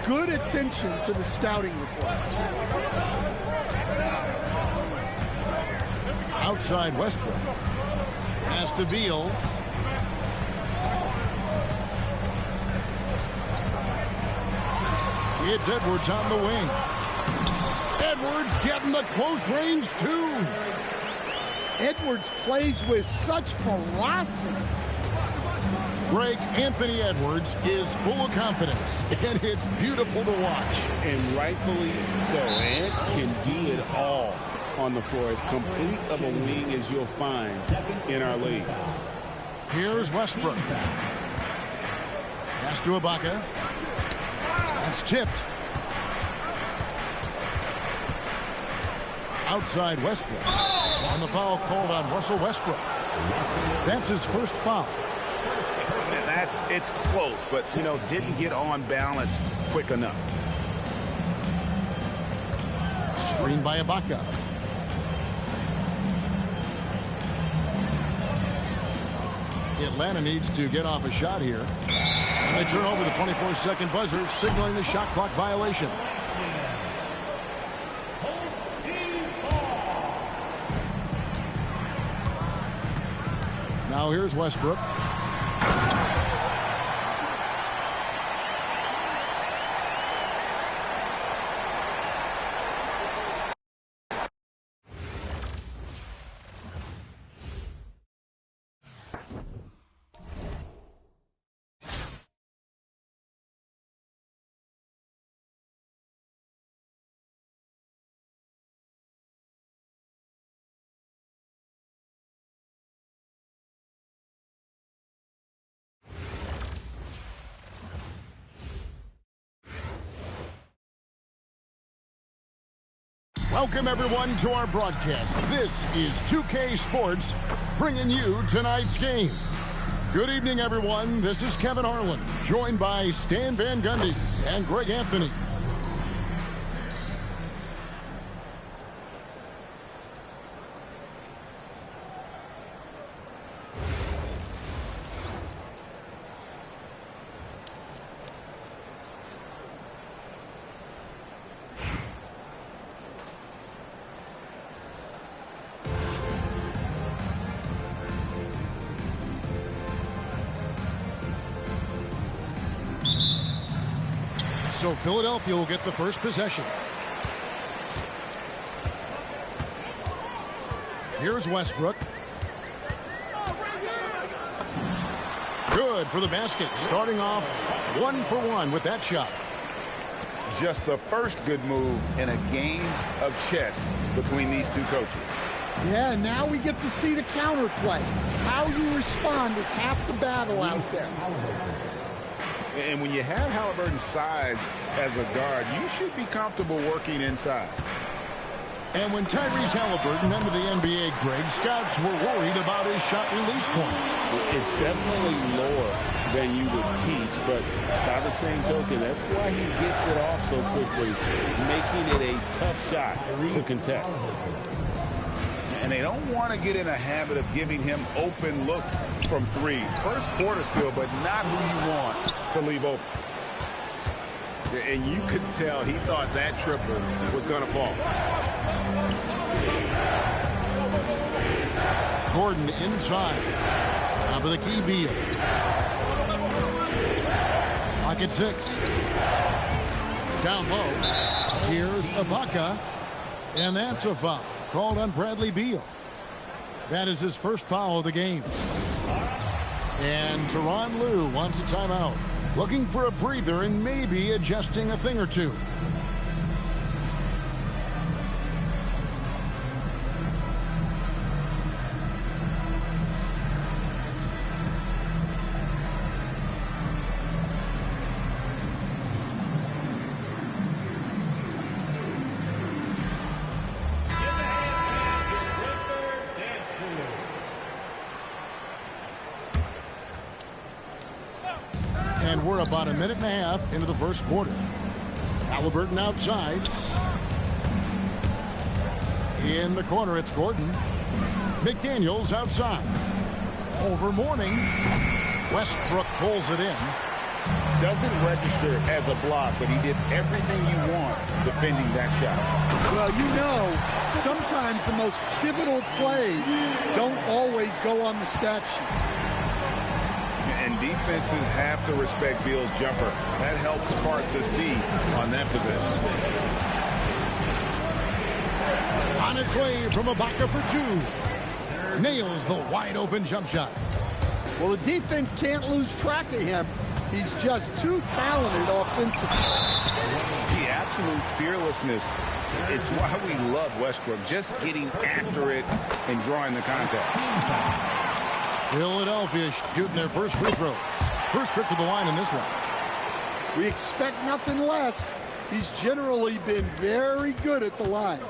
good attention to the scouting report. Outside Westbrook. Pass to Beal. It's Edwards on the wing. Edwards getting the close range, too. Edwards plays with such ferocity. Greg, Anthony Edwards is full of confidence, and it's beautiful to watch. And rightfully so. Ed can do it all on the floor. As complete of a wing as you'll find in our league. Here's Westbrook. Pass to Ibaka. That's tipped. Outside Westbrook. And the foul called on Russell Westbrook. That's his first foul. It's close, but, didn't get on balance quick enough. Screen by Ibaka. Atlanta needs to get off a shot here. And they turn over the 24-second buzzer, signaling the shot clock violation. Now here's Westbrook. Welcome, everyone, to our broadcast. This is 2K Sports bringing you tonight's game. Good evening, everyone. This is Kevin Harlan, joined by Stan Van Gundy and Greg Anthony. So Philadelphia will get the first possession. Here's Westbrook. Good for the basket. Starting off 1 for 1 with that shot. Just the first good move in a game of chess between these two coaches. Yeah, now we get to see the counterplay. How you respond is half the battle out there. And when you have Halliburton's size as a guard, you should be comfortable working inside. And when Tyrese Halliburton entered the NBA, Greg, scouts were worried about his shot release point. It's definitely lower than you would teach, but by the same token, that's why he gets it off so quickly, making it a tough shot to contest. And they don't want to get in a habit of giving him open looks from 3. First quarter still, but not who you want to leave open. And you could tell he thought that triple was going to fall. Gordon inside. Top of the key, Beal. Pocket 6. Down low. Here's Ibaka. And that's a foul called on Bradley Beal. That is his first foul of the game. And Tyronn Lue wants a timeout. Looking for a breather and maybe adjusting a thing or two. And we're about a minute and a half into the first quarter. Halliburton outside. In the corner, it's Gordon. McDaniels outside. Over Mourning. Westbrook pulls it in. Doesn't register as a block, but he did everything you want defending that shot. Well, you know, sometimes the most pivotal plays don't always go on the stat sheet. And defenses have to respect Beal's jumper. That helps part the C on that possession. On its way from Ibaka for 2. Nails the wide open jump shot. Well, the defense can't lose track of him. He's just too talented offensively. The absolute fearlessness. It's why we love Westbrook. Just getting after it and drawing the contact. Philadelphia shooting their first free throws. First trip to the line in this one. We expect nothing less. He's generally been very good at the line.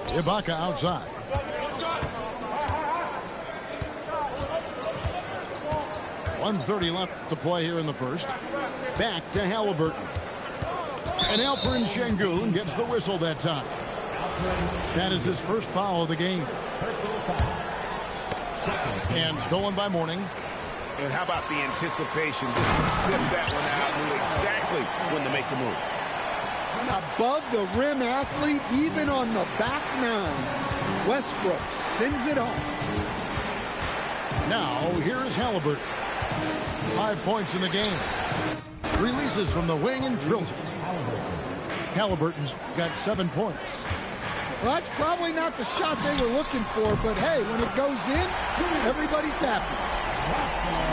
Ibaka outside. .130 left to play here in the first. Back to Halliburton. And Alperen Sengun gets the whistle that time. That is his first foul of the game. And stolen by Mourning. And how about the anticipation? Just sniffed that one out, knew exactly when to make the move. An above-the-rim athlete, even on the back nine. Westbrook sends it on. Now, here is Halliburton. 5 points in the game. Releases from the wing and drills it. Halliburton's got 7 points. Well, that's probably not the shot they were looking for, but hey, when it goes in, everybody's happy.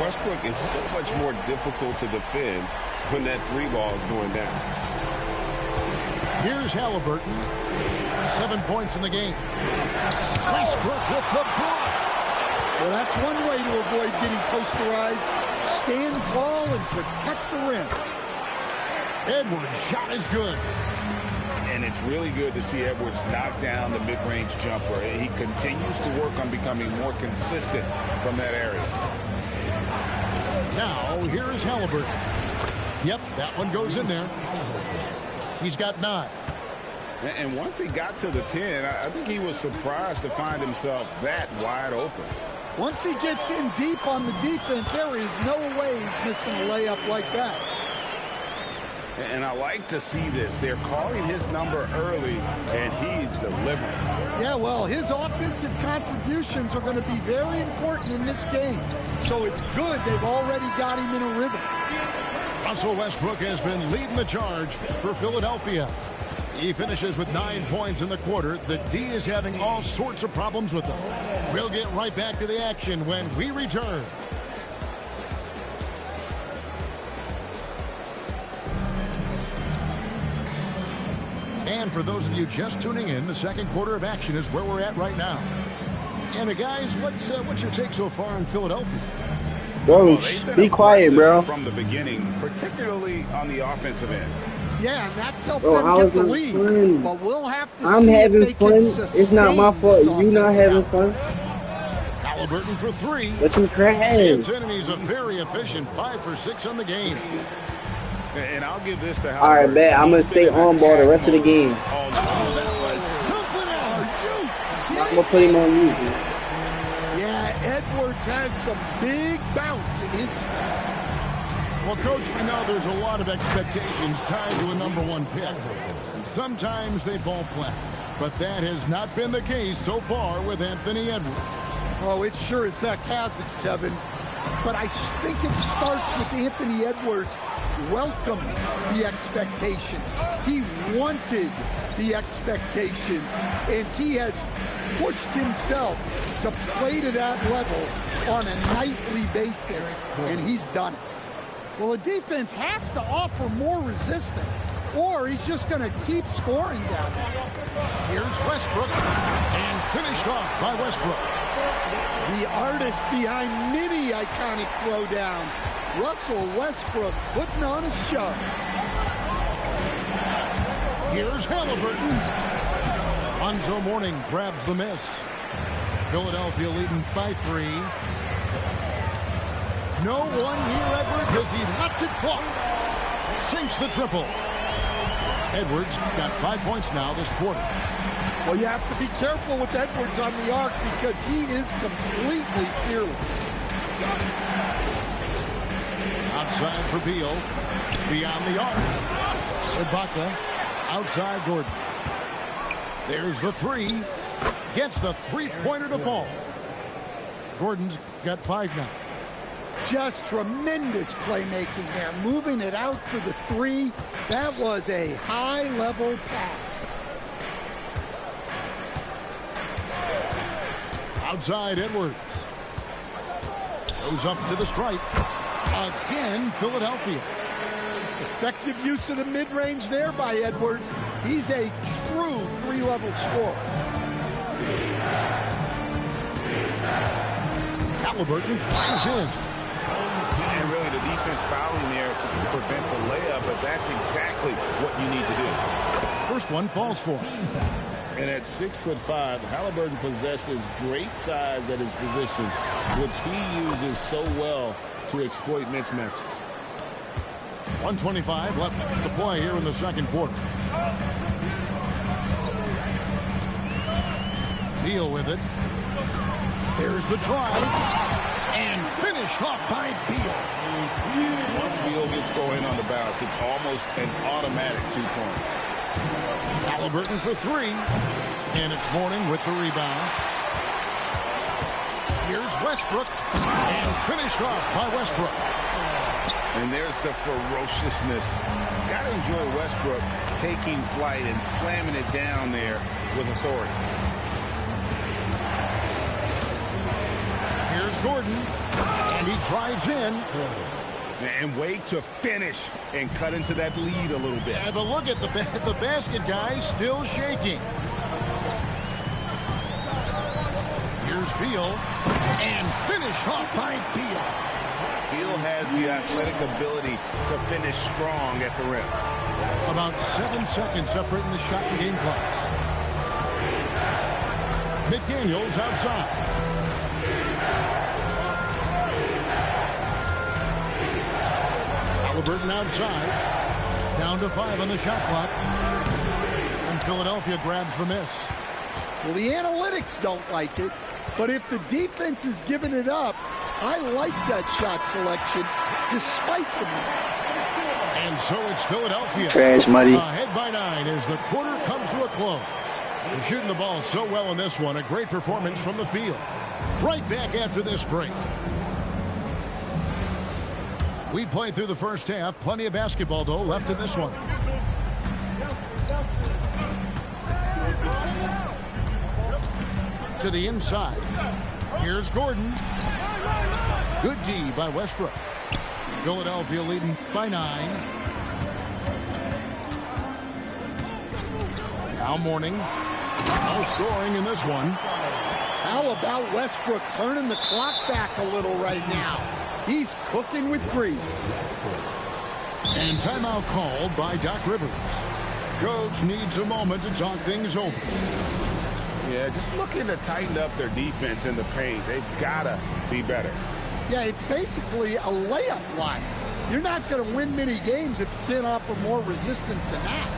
Westbrook is so much more difficult to defend when that 3 ball is going down. Here's Halliburton. 7 points in the game. Westbrook with the block. Well, that's one way to avoid getting posterized. Stand tall and protect the rim. Edwards' shot is good. And it's really good to see Edwards knock down the mid-range jumper. He continues to work on becoming more consistent from that area. Now, here is Halliburton. Yep, that one goes in there. He's got 9. And once he got to the 10, I think he was surprised to find himself that wide open. Once he gets in deep on the defense, there is no way he's missing a layup like that. And I like to see this. They're calling his number early, and he's delivering. Yeah, well, his offensive contributions are going to be very important in this game. So it's good they've already got him in a rhythm. Russell Westbrook has been leading the charge for Philadelphia. He finishes with 9 points in the quarter. The D is having all sorts of problems with them. We'll get right back to the action when we return. And for those of you just tuning in, the second quarter of action is where we're at right now. And guys, what's your take so far on Philadelphia? Bro, be quiet, bro. From the beginning, particularly on the offensive end. Yeah, and that's helped them get the lead. Fun. But we'll have to I'm see having if they fun. can sustain It's not my fault. You not having fun. Halliburton for 3. But you trash. And he's a very efficient 5 for 6 on the game. And I'll give this to All right, bet. I'm going to stay on ball the rest of the game. I'm going to put him on mute. Yeah, Edwards has some big bounce in his style. Well, Coach, we know there's a lot of expectations tied to a #1 pick. Sometimes they fall flat, but that has not been the case so far with Anthony Edwards. Oh, it sure as heck has it, Kevin. But I think it starts with Anthony Edwards welcomed the expectations. He wanted the expectations, and he has pushed himself to play to that level on a nightly basis, and he's done it. Well, the defense has to offer more resistance, or he's just going to keep scoring down there. Here's Westbrook, and finished off by Westbrook. The artist behind many iconic throwdowns, Russell Westbrook, putting on a show. Here's Halliburton. Lonzo Mourning grabs the miss. Philadelphia leading by 3. No one near Edwards as he lets it fly. Sinks the triple. Edwards got 5 points now this quarter. Well, you have to be careful with Edwards on the arc because he is completely fearless. Outside for Beal. Beyond the arc. Ibaka. Outside Gordon. There's the 3. Gets the three-pointer to fall. Gordon's got 5 now. Just tremendous playmaking there. Moving it out for the 3. That was a high-level pass. Outside Edwards. Goes up to the stripe. Again, Philadelphia. Effective use of the mid-range there by Edwards. He's a true 3-level scorer. Halliburton drives in. And really the defense fouling there to prevent the layup, but that's exactly what you need to do. First one falls for him. And at 6'5", Halliburton possesses great size at his position, which he uses so well to exploit mismatches. 1:25 left to play here in the second quarter. Beal with it. There's the try. And finished off by Beal. Once Beal gets going on the bounce, it's almost an automatic 2-point. Halliburton for 3. And it's Mourning with the rebound. Here's Westbrook. And finished off by Westbrook. And there's the ferociousness. Got to enjoy Westbrook taking flight and slamming it down there with authority. Here's Gordon. And he drives in. And wait to finish and cut into that lead a little bit. Yeah, but look at the basket guy still shaking. Here's Beal. And finished off by Beal. Beal has the athletic ability to finish strong at the rim. About 7 seconds separating the shot and game clocks. McDaniels outside. Halliburton outside. Down to 5 on the shot clock. And Philadelphia grabs the miss. Well, the analytics don't like it, but if the defense is giving it up, I like that shot selection despite the miss. And so it's Philadelphia. Trash, Muddy. Ahead by 9 as the quarter comes to a close. They're shooting the ball so well in this one. A great performance from the field. Right back after this break. We played through the first half. Plenty of basketball, though, left in this one. To the inside. Here's Gordon. Good D by Westbrook. Philadelphia leading by 9. Now Mourning. No scoring in this one. How about Westbrook turning the clock back a little right now? He's cooking with grease. And timeout called by Doc Rivers. Coach needs a moment to talk things over. Yeah, just looking to tighten up their defense in the paint. They've got to be better. Yeah, it's basically a layup line. You're not going to win many games if you can't offer more resistance than that.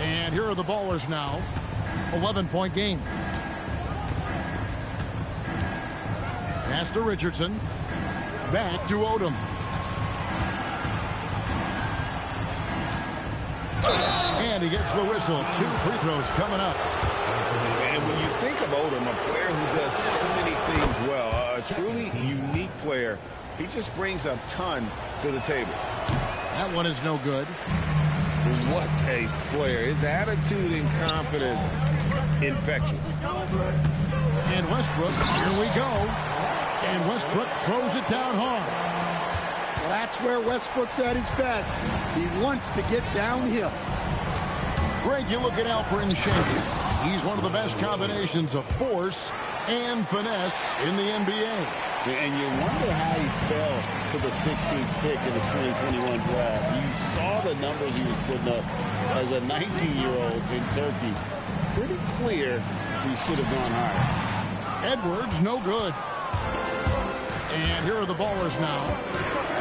And here are the ballers now. 11-point game. Pass to Richardson. Back to Odom. And he gets the whistle. 2 free throws coming up. And when you think of Odom, a player who does so many things well, a truly unique player, he just brings a ton to the table. That one is no good. What a player. His attitude and confidence, infectious. And Westbrook, here we go. And Westbrook throws it down hard. Well, that's where Westbrook's at his best. He wants to get downhill. Greg, you look at Alperen Sengun. He's one of the best combinations of force and finesse in the NBA. And you wonder how he fell to the 16th pick in the 2021 draft. You saw the numbers he was putting up as a 19-year-old in Turkey. Pretty clear he should have gone higher. Edwards, no good. And here are the Ballers now,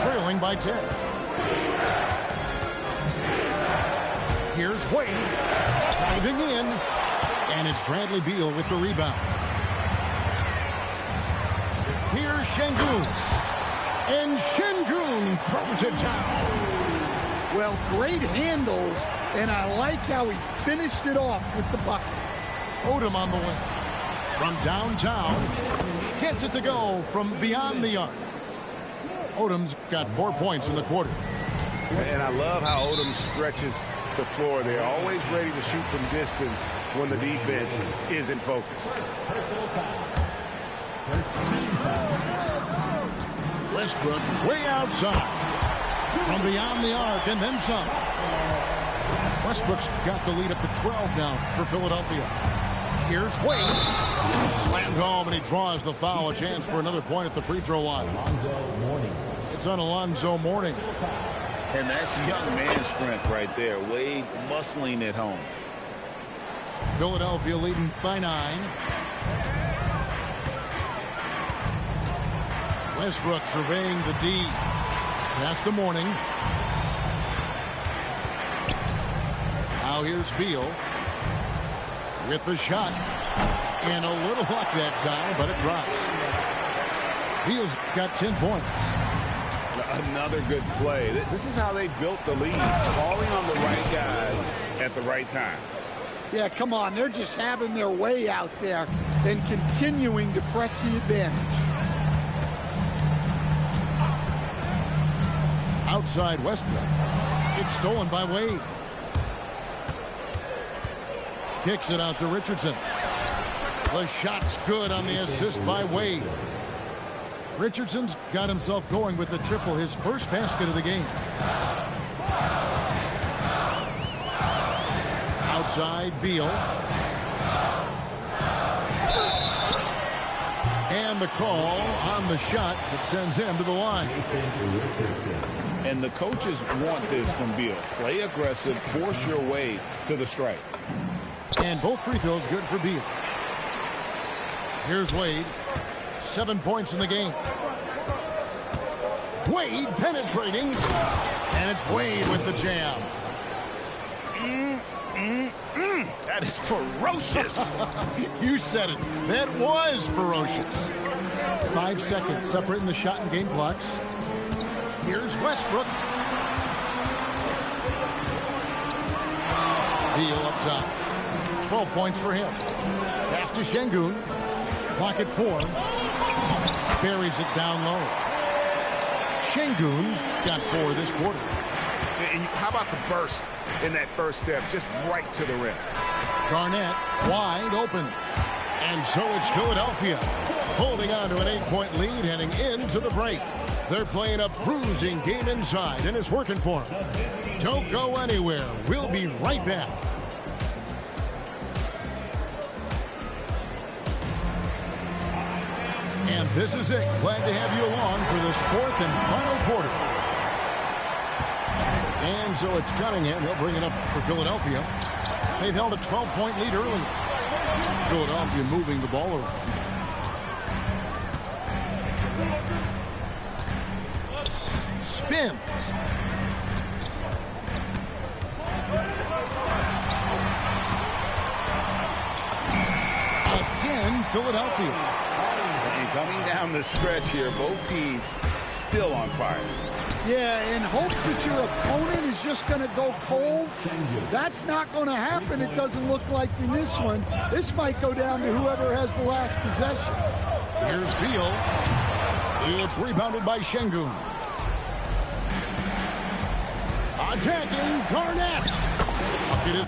trailing by 10. Here's Wade, diving in, and it's Bradley Beal with the rebound. Here's Sengun, and Sengun throws it down. Well, great handles, and I like how he finished it off with the bucket. Odom on the wing. From downtown, gets it to go from beyond the arc. Odom's got 4 points in the quarter. And I love how Odom stretches the floor. They're always ready to shoot from distance when the defense isn't focused. Westbrook way outside. From beyond the arc and then some. Westbrook's got the lead up to 12 now for Philadelphia. Here's Wade. Slammed home and he draws the foul. A chance for another point at the free throw line. It's on Alonzo Mourning. And that's young man strength right there. Wade muscling it home. Philadelphia leading by 9. Westbrook surveying the D. Pass to Mourning. Now here's Beal with the shot. And a little luck that time, but it drops. Beal's got 10 points. Another good play. This is how they built the lead. Calling on the right guys at the right time. Yeah, come on. They're just having their way out there and continuing to press the advantage. Outside Westbrook. It's stolen by Wade. Kicks it out to Richardson. The shot's good on the assist by Wade. Richardson's got himself going with the triple, his first basket of the game. Outside Beal. And the call on the shot that sends him to the line. And the coaches want this from Beal. Play aggressive, force your way to the strike. And both free throws good for Beal. Here's Wade. 7 points in the game. Wade penetrating. And it's Wade with the jam. That is ferocious. You said it. That was ferocious. 5 seconds separating the shot and game clocks. Here's Westbrook. Beal up top. 12 points for him. Pass to Sengun. Clock at 4. Buries it down low. Sengun's got 4 this quarter. And how about the burst in that first step? Just right to the rim. Garnett wide open. And so it's Philadelphia holding on to an 8-point lead heading into the break. They're playing a bruising game inside, and it's working for them. Don't go anywhere. We'll be right back. And this is it. Glad to have you along for this 4th and final quarter. And so it's Cunningham. He'll bring it up for Philadelphia. They've held a 12-point lead early. Philadelphia moving the ball around. Spins. Again, Philadelphia. And coming down the stretch here, both teams still on fire. Yeah, in hopes that your opponent is just going to go cold. That's not going to happen, it doesn't look like in this one. This might go down to whoever has the last possession. Here's Beal. It's rebounded by Şengün. Attacking Garnett. Bucket is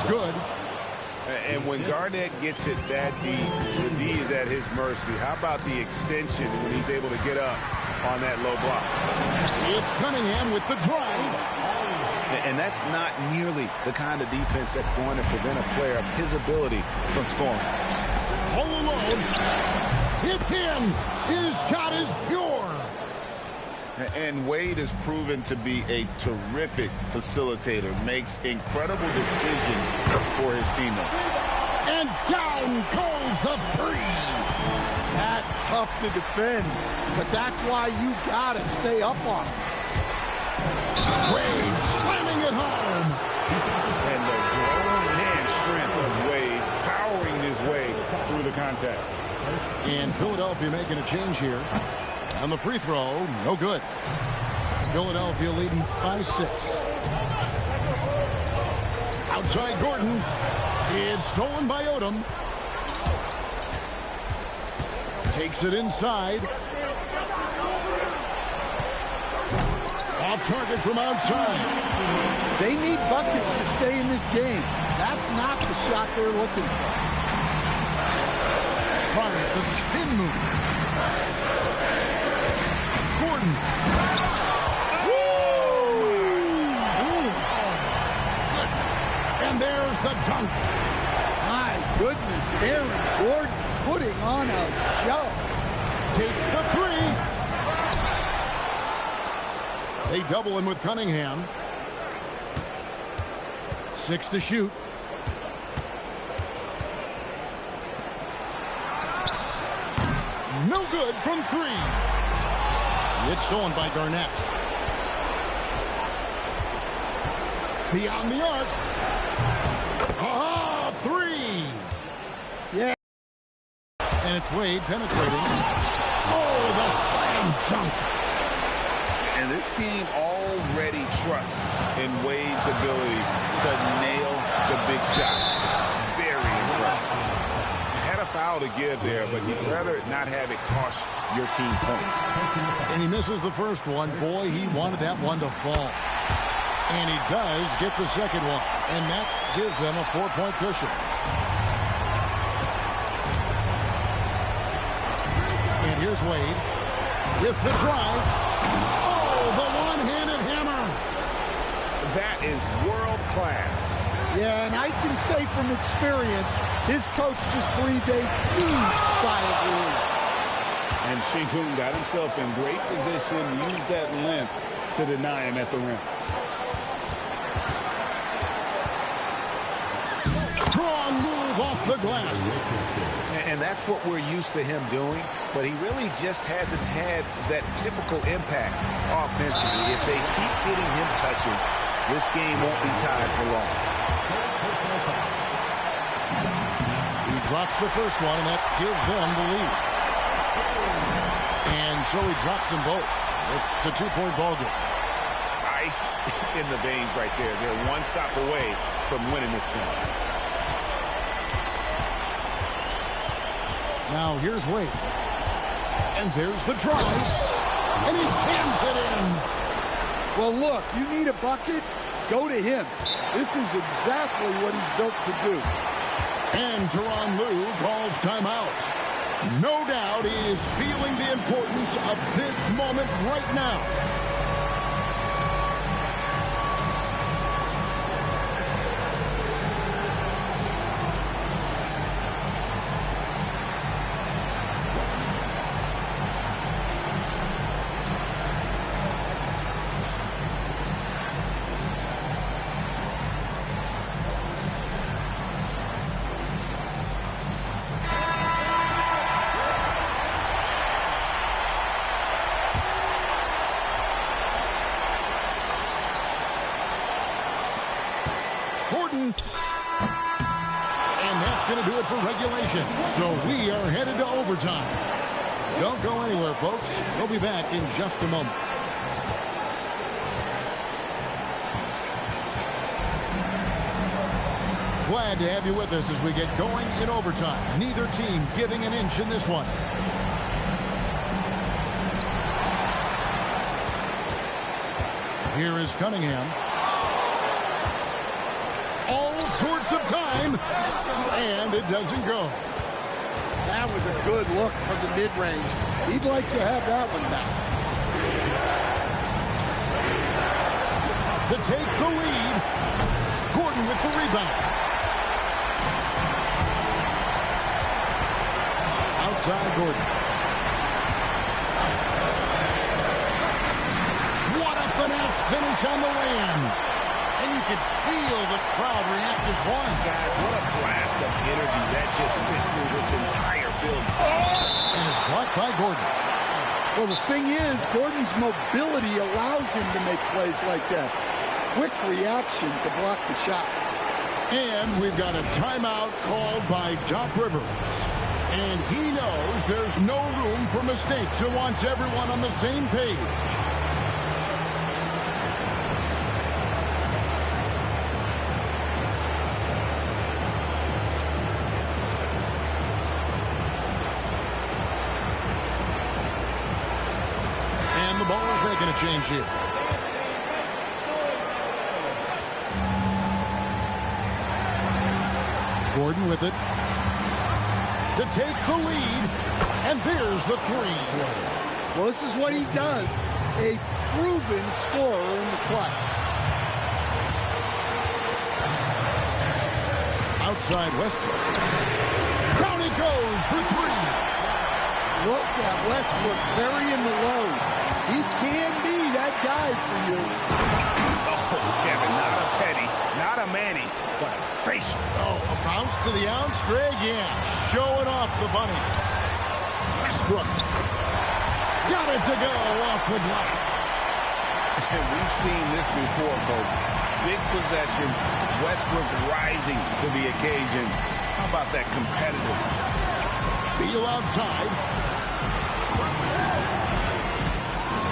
good. And when Garnett gets it that deep, the D is at his mercy. How about the extension when he's able to get up on that low block? It's Cunningham with the drive. And that's not nearly the kind of defense that's going to prevent a player of his ability from scoring. All alone. It's in. His shot is pure. And Wade has proven to be a terrific facilitator, makes incredible decisions for his teammates. And down goes the three. That's tough to defend, but that's why you got to stay up on him. Wade slamming it home. And the growing hand strength of Wade powering his way through the contact. And Philadelphia making a change here. And the free throw, no good. Philadelphia leading by 6. Outside Gordon. It's stolen by Odom. Takes it inside. Off target from outside. They need buckets to stay in this game. That's not the shot they're looking for. Tries the spin move. Gordon. And there's the dunk. My goodness, Aaron Gordon putting on a show. Takes the three. They double him with Cunningham. 6 to shoot. No good from 3. It's stolen by Garnett. Beyond the arc. Ah, 3. Yeah. And it's Wade penetrating. Oh, the slam dunk. And this team already trusts in Wade's ability to nail the big shot. Very impressive. Had a foul to give there, but you'd rather not have it cost your team points. And he misses the first one. Boy, he wanted that one to fall. And he does get the second one. And that gives them a 4-point cushion. And here's Wade with the drive. Oh, the one-handed hammer. That is world class. Yeah, and I can say from experience, his coach just breathed a huge sigh of relief. And Şengün got himself in great position, used that length to deny him at the rim. Strong move off the glass. And that's what we're used to him doing, but he really just hasn't had that typical impact offensively. If they keep getting him touches, this game won't be tied for long. He drops the first one, and that gives them the lead. And so he drops them both. It's a 2-point ball game. Ice in the veins right there. They're one stop away from winning this thing. Now here's Wade. And there's the drive. And he jams it in. Well, look, you need a bucket, go to him. This is exactly what he's built to do. And Tyronn Lue calls timeout. No doubt he is feeling the importance of this moment right now. And that's going to do it for regulation. So we are headed to overtime. Don't go anywhere, folks. We'll be back in just a moment. Glad to have you with us as we get going in overtime. Neither team giving an inch in this one. Here is Cunningham. All sorts of time, and it doesn't go. That was a good look from the mid-range. He'd like to have that one back. To take the lead, Gordon with the rebound. Outside Gordon. What a finesse finish on the lay-in. And you can feel the crowd react as one. Guys, what a blast of energy that just sent through this entire building. And it's blocked by Gordon. Well, the thing is, Gordon's mobility allows him to make plays like that. Quick reaction to block the shot. And we've got a timeout called by Doc Rivers. And he knows there's no room for mistakes. He wants everyone on the same page. And the ball is making a change here. Gordon with it. To take the lead, and there's the three. Well, this is what he does. A proven scorer in the clutch. Outside Westbrook. Down he goes for three. Look at Westbrook carrying the load. He can be that guy for you. Oh, Kevin, not a Petty, not a Manny, but a facial. Oh, a bounce to the ounce, Greg. Yeah, showing off the bunnies. Westbrook. Got it to go off the glass. And we've seen this before, folks. Big possession, Westbrook rising to the occasion. How about that competitiveness? Beal outside.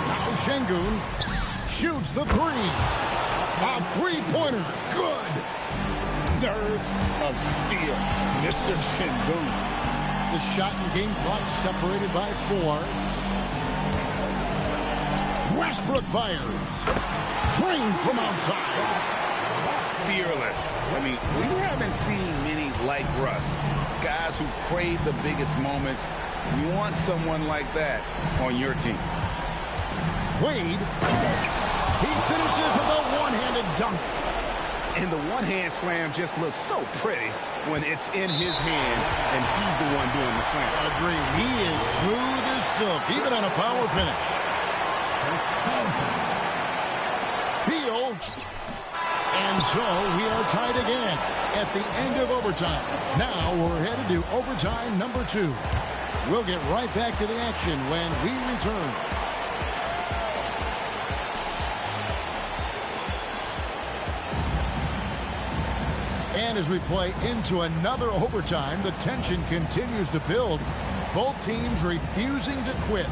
Now Şengün shoots the three. A three-pointer. Good. Nerves of steel, Mr. Şengün. The shot and game clock separated by 4. Westbrook fires. Drained from outside. Fearless. I mean, we haven't seen many like Russ. Guys who crave the biggest moments. You want someone like that on your team. Wade. He finishes with a one-handed dunk. And the one-hand slam just looks so pretty when it's in his hand and he's the one doing the slam. Agreed. He is smooth as silk, even on a power finish. Beal. And so we are tied again at the end of overtime. Now we're headed to overtime number 2. We'll get right back to the action when we return. And as we play into another overtime, the tension continues to build. Both teams refusing to quit.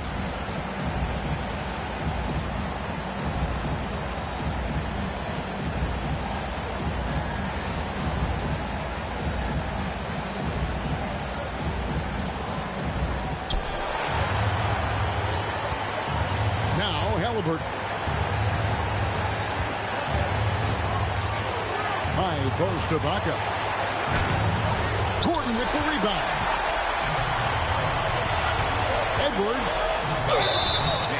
Now Halliburton. High post to Baca. Gordon with the rebound. Edwards.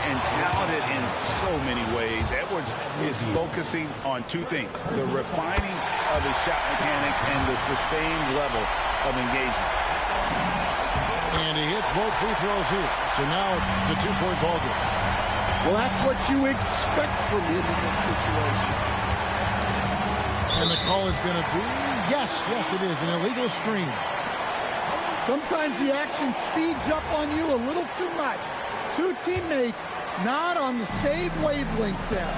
And talented in so many ways. Edwards is focusing on 2 things. The refining of his shot mechanics and the sustained level of engagement. And he hits both free throws here. So now it's a 2-point ball game. Well, that's what you expect from him in this situation. And the call is going to be, yes, it is, an illegal screen. Sometimes the action speeds up on you a little too much. 2 teammates not on the same wavelength there.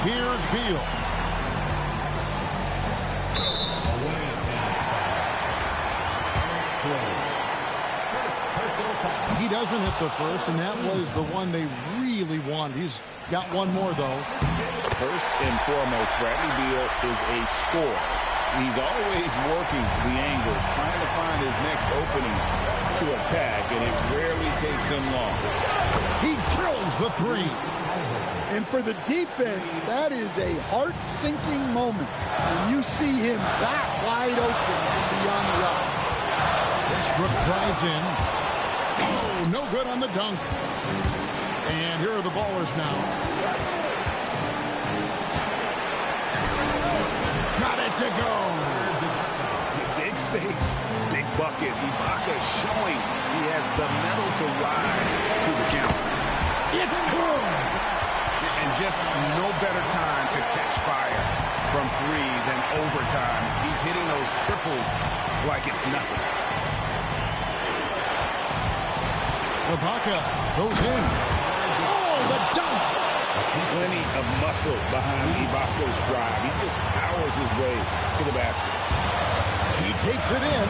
Here's Beal. He doesn't hit the first, and that was the one they really wanted. He's got one more, though. First and foremost, Bradley Beal is a scorer. He's always working the angles, trying to find his next opening to attack, and it rarely takes him long. He drills the three. And for the defense, that is a heart-sinking moment when you see him that wide open beyond the arc. Westbrook drives in. Oh, no good on the dunk. And here are the ballers now. Got it to go. Big stakes, big bucket. Ibaka showing he has the mettle to rise to the counter. It's good. And just no better time to catch fire from three than overtime. He's hitting those triples like it's nothing. Ibaka goes in. Oh, the dunk. Plenty of muscle behind Ibaka's drive. He just powers his way to the basket. He takes it in.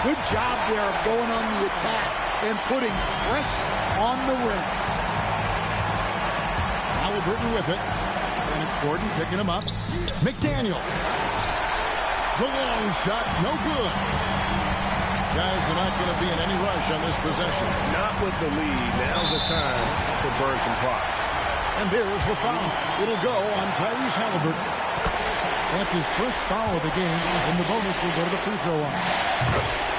Good job there of going on the attack and putting pressure on the rim. Halliburton with it. And it's Gordon picking him up. McDaniel. The long shot, no good. Guys are not going to be in any rush on this possession. Not with the lead. Now's the time to burn some clock. And there's the foul. It'll go on Tyrese Halliburton. That's his first foul of the game, and the bonus will go to the free throw line.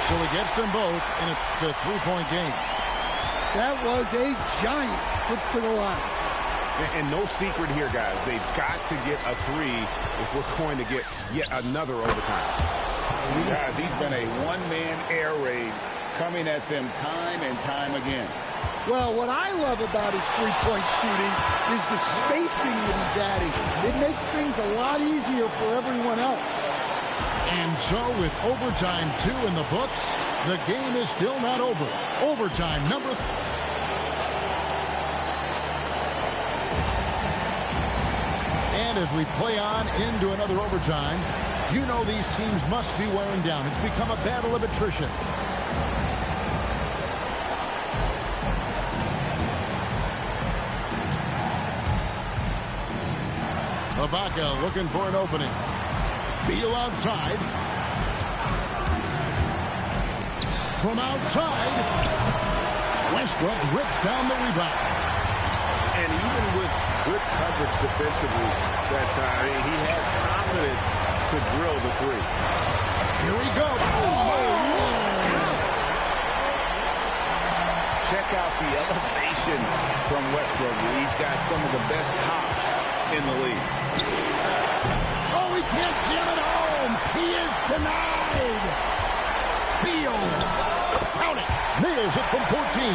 So he gets them both, and it's a three-point game. That was a giant trip to the line. And no secret here, guys. They've got to get a three if we're going to get yet another overtime. Guys, he's been a one-man air raid coming at them time and time again. Well, what I love about his three-point shooting is the spacing that he's adding. It makes things a lot easier for everyone else. And so with overtime 2 in the books, the game is still not over. Overtime number 3. And as we play on into another overtime, you know these teams must be wearing down. It's become a battle of attrition. Ibaka looking for an opening. Beal outside. From outside, Westbrook rips down the rebound. And even with good coverage defensively that time, he has confidence to drill the three. Here we go. Check out the elevation from Westbrook. He's got some of the best hops in the league. Oh, he can't jam it home. He is denied. Beal. Count it. Nails it from 14.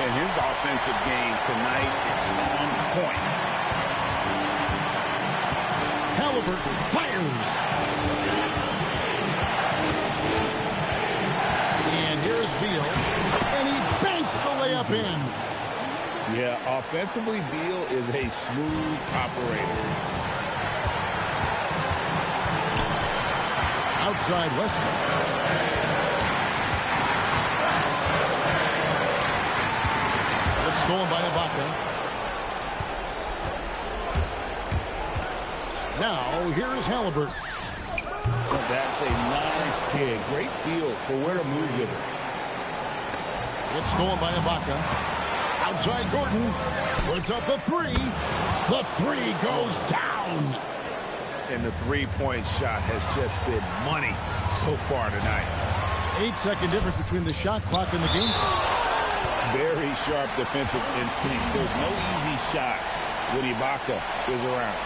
And his offensive game tonight is on point. Halliburton fires. And here's Beal. And he banks the layup in. Yeah, offensively, Beal is a smooth operator. Outside Westbrook. It's stolen by Ibaka. Now, here is Halliburton. That's a nice kick. Great feel for where to move with it. It's stolen by Ibaka. Outside Gordon. Puts up the three. The three goes down. And the three-point shot has just been money so far tonight. 8-second difference between the shot clock and the game. Very sharp defensive instincts. There's no easy shots when Ibaka is around.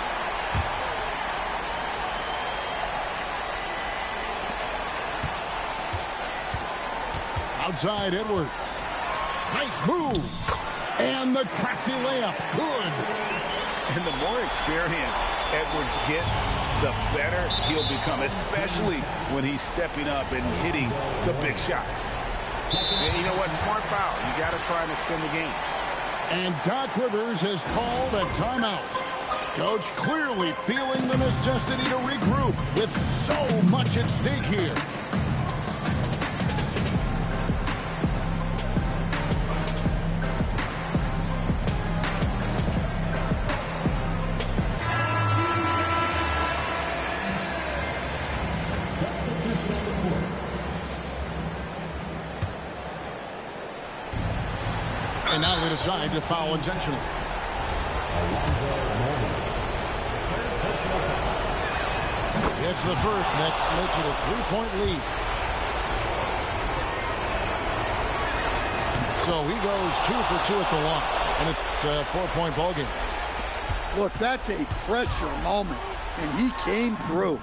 Outside Edwards. Nice move. And the crafty layup. Good. And the more experience Edwards gets, the better he'll become, especially when he's stepping up and hitting the big shots. And you know what? Smart foul. You got to try and extend the game. And Doc Rivers has called a timeout. Coach clearly feeling the necessity to regroup with so much at stake here. And now they decide to foul intentionally. It's the first, and that makes it a 3-point lead. So he goes 2 for 2 at the line, and it's a 4-point ball game. Look, that's a pressure moment, and he came through.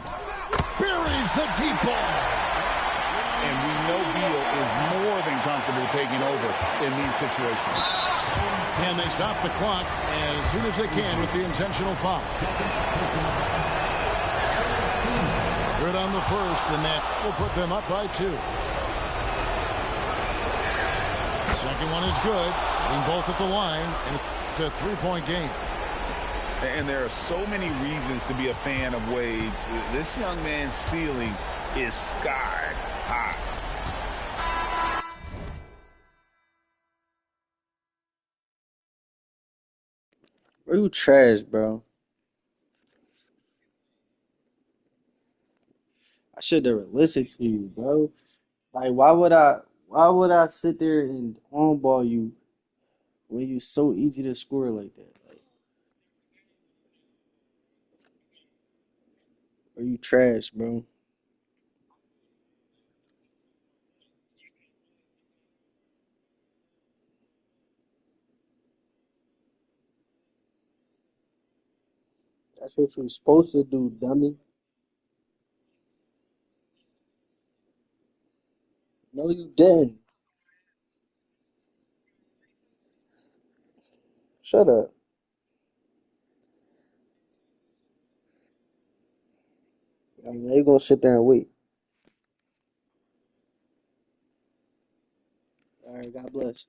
Buries the deep ball. And we know Beal is more than comfortable taking over in these situations. Can they stop the clock as soon as they can with the intentional foul? Good on the first, and that will put them up by 2. Second one is good. Getting both at the line, and it's a 3-point game. And there are so many reasons to be a fan of Wade's. This young man's ceiling is sky high. Bro, you trash, bro. I should have listened to you, bro. Like, why would I sit there and on-ball you when you're so easy to score like that? Like, are you trash, bro? That's what you're supposed to do, dummy. No, you didn't. Shut up. I mean, you're gonna sit there and wait. All right, God bless.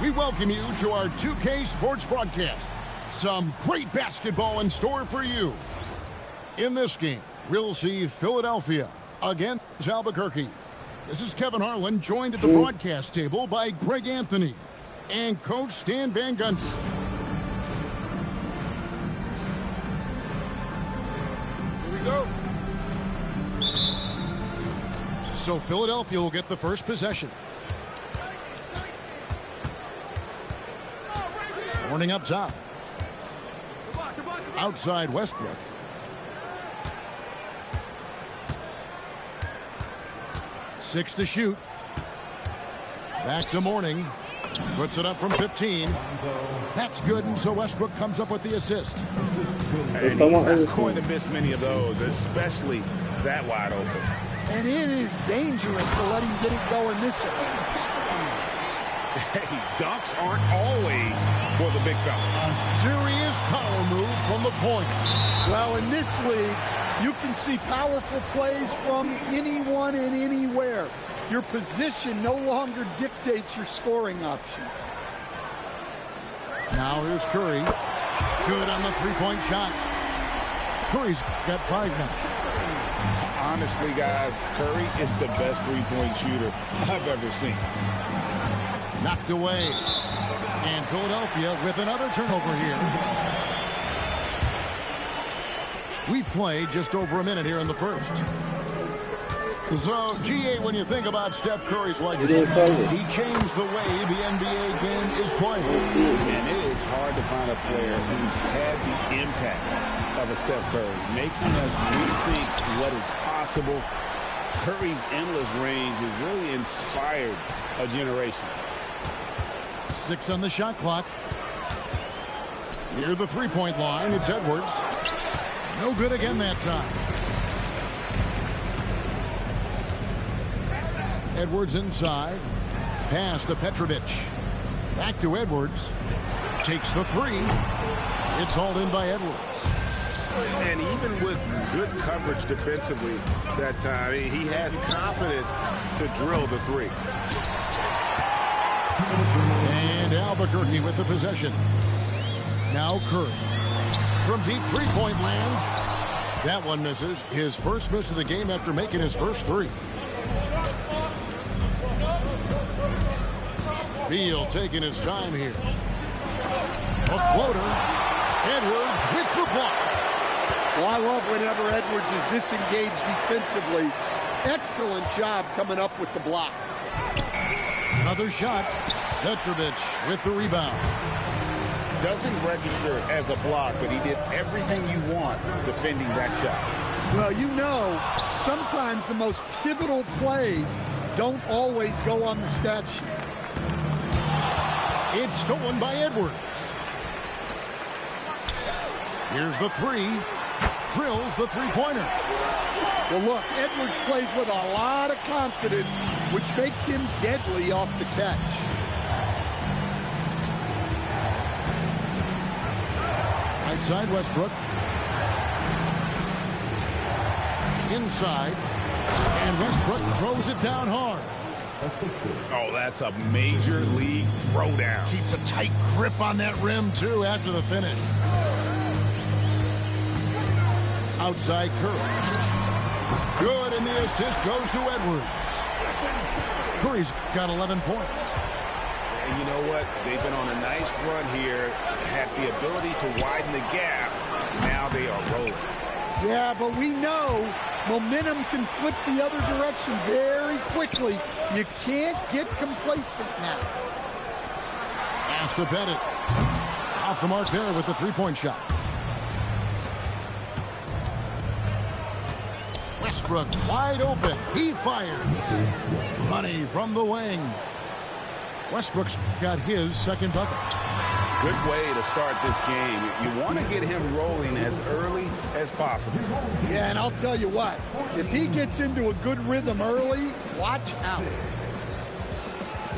We welcome you to our 2K Sports broadcast. Some great basketball in store for you. In this game, we'll see Philadelphia against Albuquerque. This is Kevin Harlan, joined at the broadcast table by Greg Anthony and Coach Stan Van Gundy. Here we go. So Philadelphia will get the first possession. Warning up top. Outside Westbrook. Six to shoot. Back to Mourning. Puts it up from 15. That's good, and so Westbrook comes up with the assist. And he's not going to miss many of those, especially that wide open. And it is dangerous to let him get it going this early. Hey, dunks aren't always for the big fella. A serious power move from the point. Well, in this league, you can see powerful plays from anyone and anywhere. Your position no longer dictates your scoring options. Now here's Curry. Good on the three-point shot. Curry's got 5 now. Honestly, guys, Curry is the best three-point shooter I've ever seen. Knocked away. And Philadelphia with another turnover here. We played just over a minute here in the first. So, GA, when you think about Steph Curry's legacy, he changed the way the NBA game is played. And it is hard to find a player who's had the impact of a Steph Curry, making us rethink what is possible. Curry's endless range has really inspired a generation. 6 on the shot clock. Near the three-point line, it's Edwards. No good again that time. Edwards inside. Pass to Petrovic. Back to Edwards. Takes the three. It's hauled in by Edwards. And even with good coverage defensively that time, he has confidence to drill the three. And Albuquerque with the possession. Now Curry. From deep three-point land. That one misses. His first miss of the game after making his first three. Beal taking his time here. A floater. Edwards with the block. Well, I love whenever Edwards is disengaged defensively. Excellent job coming up with the block. Another shot. Petrovic with the rebound. Doesn't register as a block, but he did everything you want defending that shot. Well, you know, sometimes the most pivotal plays don't always go on the stat sheet. It's stolen by Edwards. Here's the three. Drills the three-pointer. Well, look, Edwards plays with a lot of confidence, which makes him deadly off the catch. Right side, Westbrook. Inside. And Westbrook throws it down hard. Oh, that's a major league throwdown. Keeps a tight grip on that rim, too, after the finish. Outside Curry. Good, and the assist goes to Edwards. Curry's got 11 points. And you know what? They've been on a nice run here, had the ability to widen the gap. Now they are rolling. Yeah, but we know momentum can flip the other direction very quickly. You can't get complacent now. Pass to Bennett. Off the mark there with the three-point shot. Westbrook wide open. He fires. Money from the wing. Westbrook's got his second bucket. Good way to start this game. You want to get him rolling as early as possible. Yeah, and I'll tell you what, if he gets into a good rhythm early, watch out.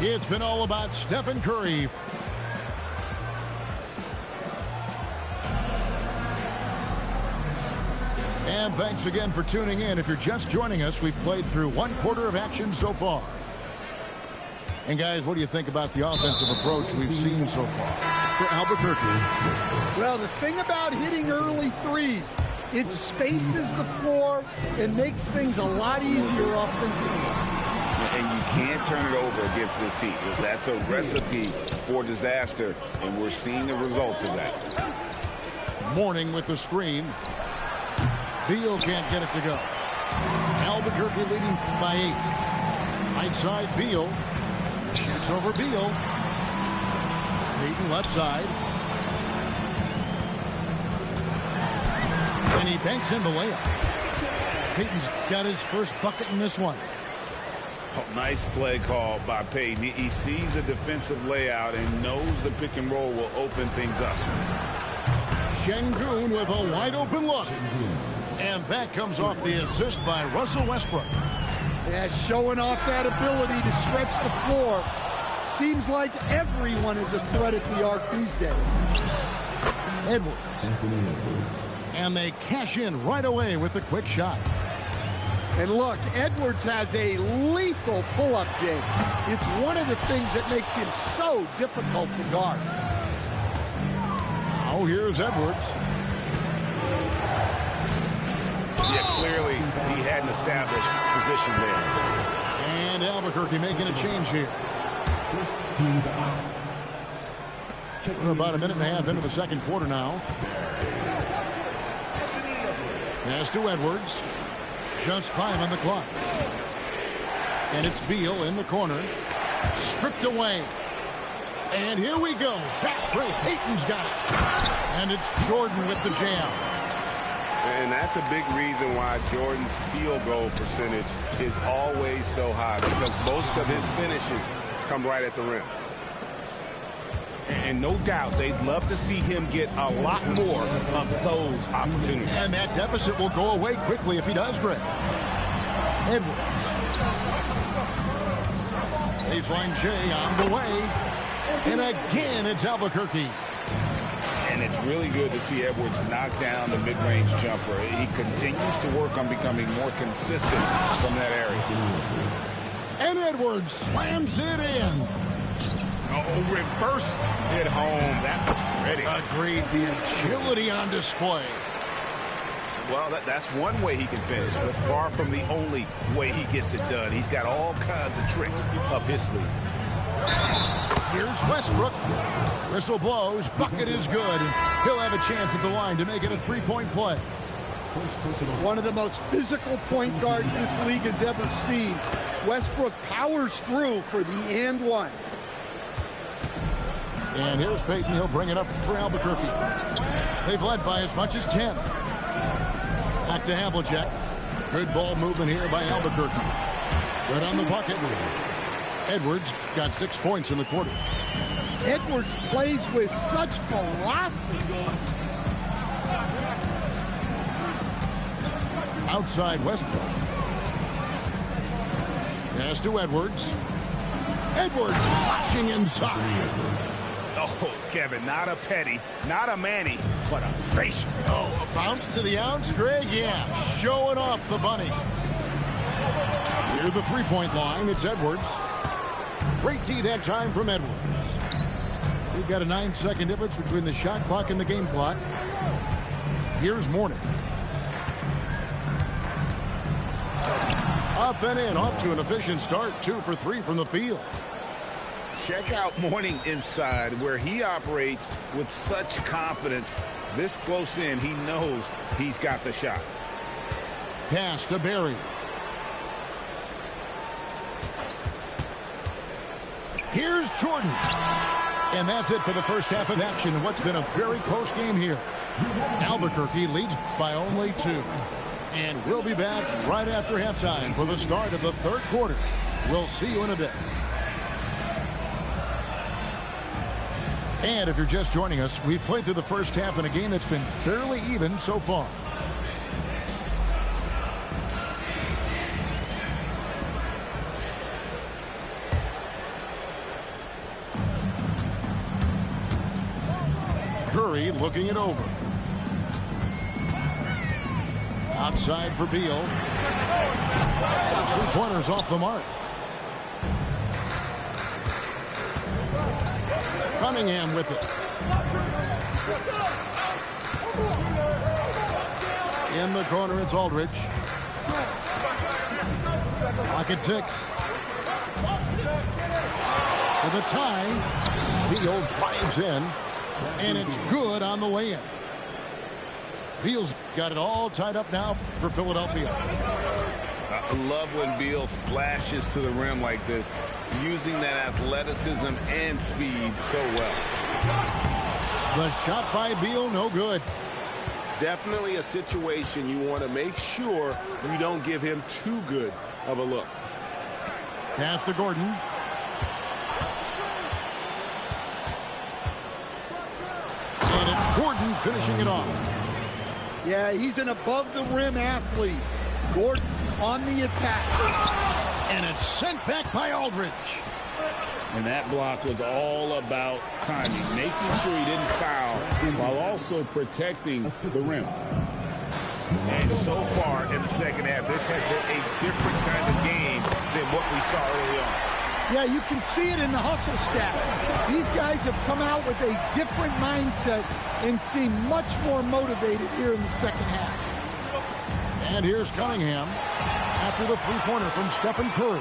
It's been all about Stephen Curry. And thanks again for tuning in. If you're just joining us, we've played through one quarter of action so far. And guys, what do you think about the offensive approach we've seen so far for Albuquerque? Well, the thing about hitting early threes, it spaces the floor and makes things a lot easier offensively. And you can't turn it over against this team. That's a recipe for disaster, and we're seeing the results of that. Mourning with the screen. Beal can't get it to go. Albuquerque leading by 8. Right side, Beal. Shoots over Beal. Peyton left side. And he banks in the layup. Peyton's got his first bucket in this one. Oh, nice play call by Peyton. He sees a defensive layout and knows the pick and roll will open things up. Şengün with a wide open look. And that comes off the assist by Russell Westbrook. Yeah, showing off that ability to stretch the floor. Seems like everyone is a threat at the arc these days. Edwards. And they cash in right away with the quick shot. And look, Edwards has a lethal pull-up game. It's one of the things that makes him so difficult to guard. Now here's Edwards. Yeah, clearly he had an established position there. And Albuquerque making a change here. We're about a minute and a half into the second quarter now. Pass to Edwards. Just 5 on the clock. And it's Beal in the corner. Stripped away. And here we go. Fast break. Hayton's got it. And it's Jordan with the jam. And that's a big reason why Jordan's field goal percentage is always so high, because most of his finishes come right at the rim. And no doubt they'd love to see him get a lot more of those opportunities. And that deficit will go away quickly if he does, Greg. Edwards. Baseline J on the way. And again, it's Albuquerque. And it's really good to see Edwards knock down the mid-range jumper. He continues to work on becoming more consistent from that area. And Edwards slams it in. Oh, reversed it home. That was pretty. Agreed. The agility on display. Well, that's one way he can finish, but far from the only way he gets it done. He's got all kinds of tricks up his sleeve. Here's Westbrook. Whistle blows. Bucket is good. He'll have a chance at the line to make it a three-point play. One of the most physical point guards this league has ever seen. Westbrook powers through for the and one. And here's Payton. He'll bring it up for Albuquerque. They've led by as much as 10. Back to Havlicek. Good ball movement here by Albuquerque. Good on the bucket. Edwards got 6 points in the quarter. Edwards plays with such velocity. Outside Westbrook. Pass to Edwards. Edwards flashing inside. Oh, Kevin, not a Petty, not a Manny, but a facial. Oh, a bounce to the ounce, Greg? Yeah, showing off the bunny. Near the three-point line, it's Edwards. Great D that time from Edwards. We've got a 9-second difference between the shot clock and the game clock. Here's Mourning. Up and in, off to an efficient start. 2 for 3 from the field. Check out Mourning inside, where he operates with such confidence. This close in, he knows he's got the shot. Pass to Barry. Here's Jordan. And that's it for the first half of action in what's been a very close game here. Albuquerque leads by only 2. And we'll be back right after halftime for the start of the third quarter. We'll see you in a bit. And if you're just joining us, we've played through the first half in a game that's been fairly even so far. Curry looking it over. Outside for Beal. Three-pointers off the mark. Cunningham with it. In the corner, it's Aldridge. Clock at 6. For the tie, Beal drives in, and it's good on the way in. Beal's got it all tied up now for Philadelphia. I love when Beal slashes to the rim like this, using that athleticism and speed so well. The shot by Beal, no good. Definitely a situation you want to make sure you don't give him too good of a look. Pass to Gordon. And it's Gordon finishing it off. Yeah, he's an above-the-rim athlete. Gordon on the attack. And it's sent back by Aldridge. And that block was all about timing, making sure he didn't foul while also protecting the rim. And so far in the second half, this has been a different kind of game than what we saw early on. Yeah, you can see it in the hustle stat. These guys have come out with a different mindset and seem much more motivated here in the second half. And here's Cunningham after the three-pointer from Stephen Curry.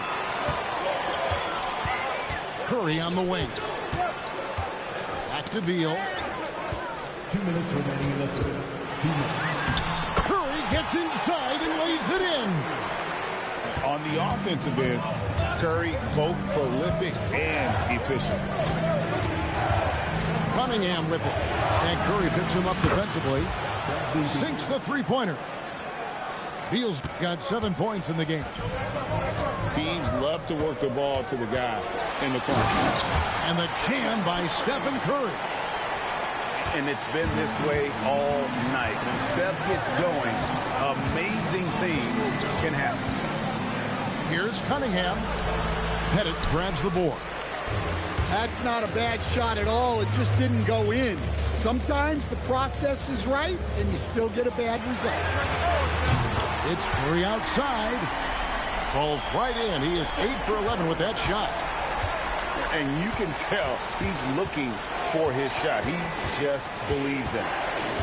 Curry on the wing. Back to Beal. 2 minutes remaining in the third. 2 minutes. Curry gets inside and lays it in. On the offensive end, Curry both prolific and efficient. Cunningham with it. And Curry picks him up defensively. Sinks the three-pointer. Beal's got 7 points in the game. Teams love to work the ball to the guy in the corner. And the jam by Stephen Curry. And it's been this way all night. When Steph gets going, amazing things can happen. Here's Cunningham. Pettit grabs the board. That's not a bad shot at all. It just didn't go in. Sometimes the process is right, and you still get a bad result. It's Curry outside. Falls right in. He is 8 for 11 with that shot. And you can tell he's looking for his shot. He just believes in it.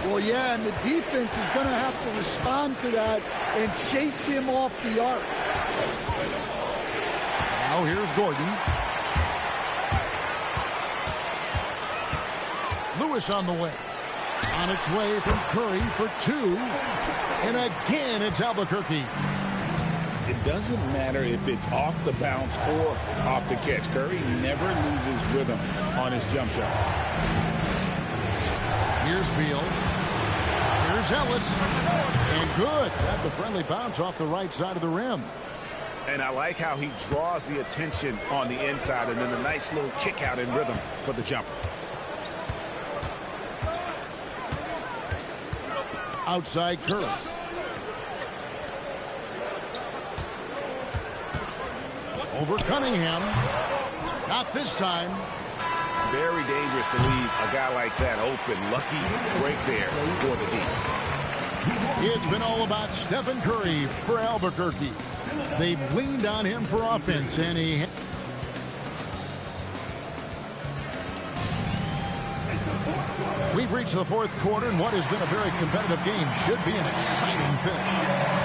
Well, yeah, and the defense is going to have to respond to that and chase him off the arc. Now here's Gordon. Lewis on the way. On its way from Curry for 2. And again, it's Albuquerque. It doesn't matter if it's off the bounce or off the catch. Curry never loses rhythm on his jump shot. Here's Beal. Here's Ellis. And good. Got the friendly bounce off the right side of the rim. And I like how he draws the attention on the inside and then a nice little kick out in rhythm for the jumper. Outside Curry. Over Cunningham. Not this time. Very dangerous to leave a guy like that open. Lucky break there for the D. It's been all about Stephen Curry for Albuquerque. They've leaned on him for offense, and he... We've reached the fourth quarter, and what has been a very competitive game should be an exciting finish.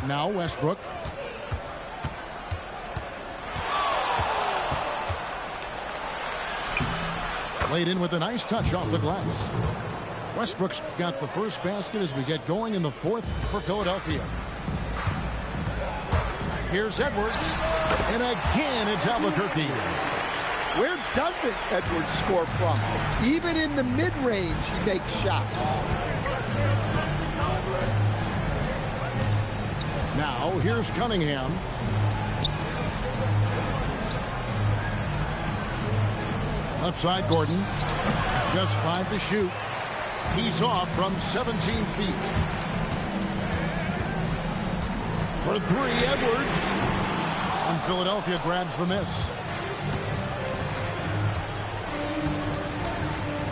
Now Westbrook. Laid in with a nice touch off the glass. Westbrook's got the first basket as we get going in the fourth for Philadelphia. Here's Edwards. And again, it's Albuquerque. Where doesn't Edwards score from? Even in the mid-range, he makes shots. Now, here's Cunningham. Left side, Gordon. Just 5 to shoot. He's off from 17 feet. For 3, Edwards. And Philadelphia grabs the miss.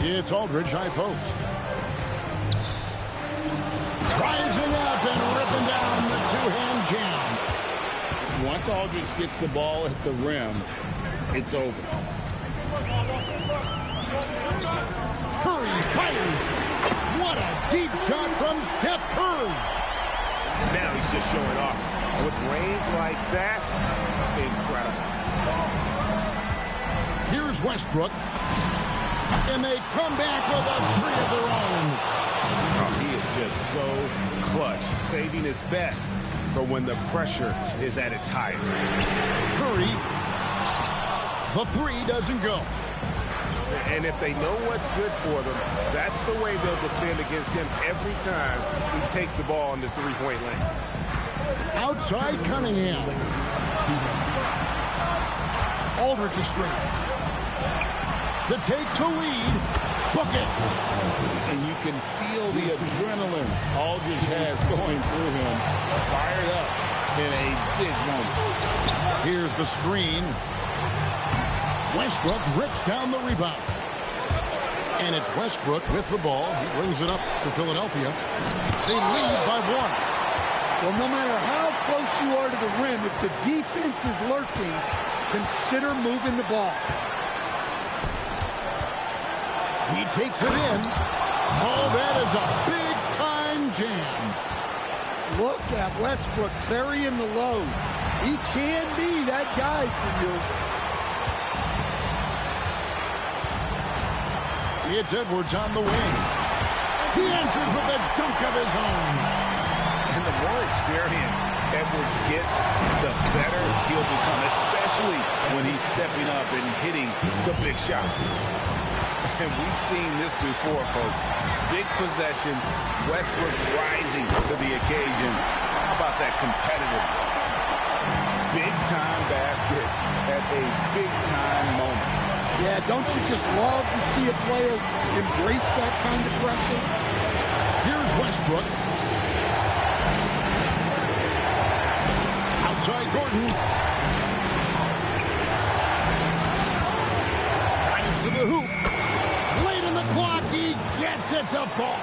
It's Aldridge, high post. Rising up and ripping down the two-hand jam. Once Aldridge gets the ball at the rim, it's over. Curry fires. What a deep shot from Steph Curry. Now he's just showing off. With range like that, incredible. Here's Westbrook. And they come back with a 3 of their own. Oh, he is just so clutch, saving his best for when the pressure is at its highest. Curry. The 3 doesn't go. And if they know what's good for them, that's the way they'll defend against him every time he takes the ball in the three-point lane. Outside Cunningham. Aldridge is straight. To take the lead. Book it. And you can feel the adrenaline Aldridge has going through him. Fired up in a big moment. Here's the screen. Westbrook rips down the rebound. And it's Westbrook with the ball. He brings it up to Philadelphia. They lead by 1. Well, no matter how close you are to the rim, if the defense is lurking, consider moving the ball. He takes it in. Oh, that is a big-time jam. Look at Westbrook carrying the load. He can be that guy for you. It's Edwards on the wing. He answers with a dunk of his own. And the more experience Edwards gets, the better he'll become, especially when he's stepping up and hitting the big shots. And we've seen this before, folks. Big possession, Westbrook rising to the occasion. How about that competitiveness? Big-time basket at a big-time moment. Yeah, don't you just love to see a player embrace that kind of pressure? Here's Westbrook. Outside Gordon. Drives to the hoop. Late in the clock, he gets it to fall.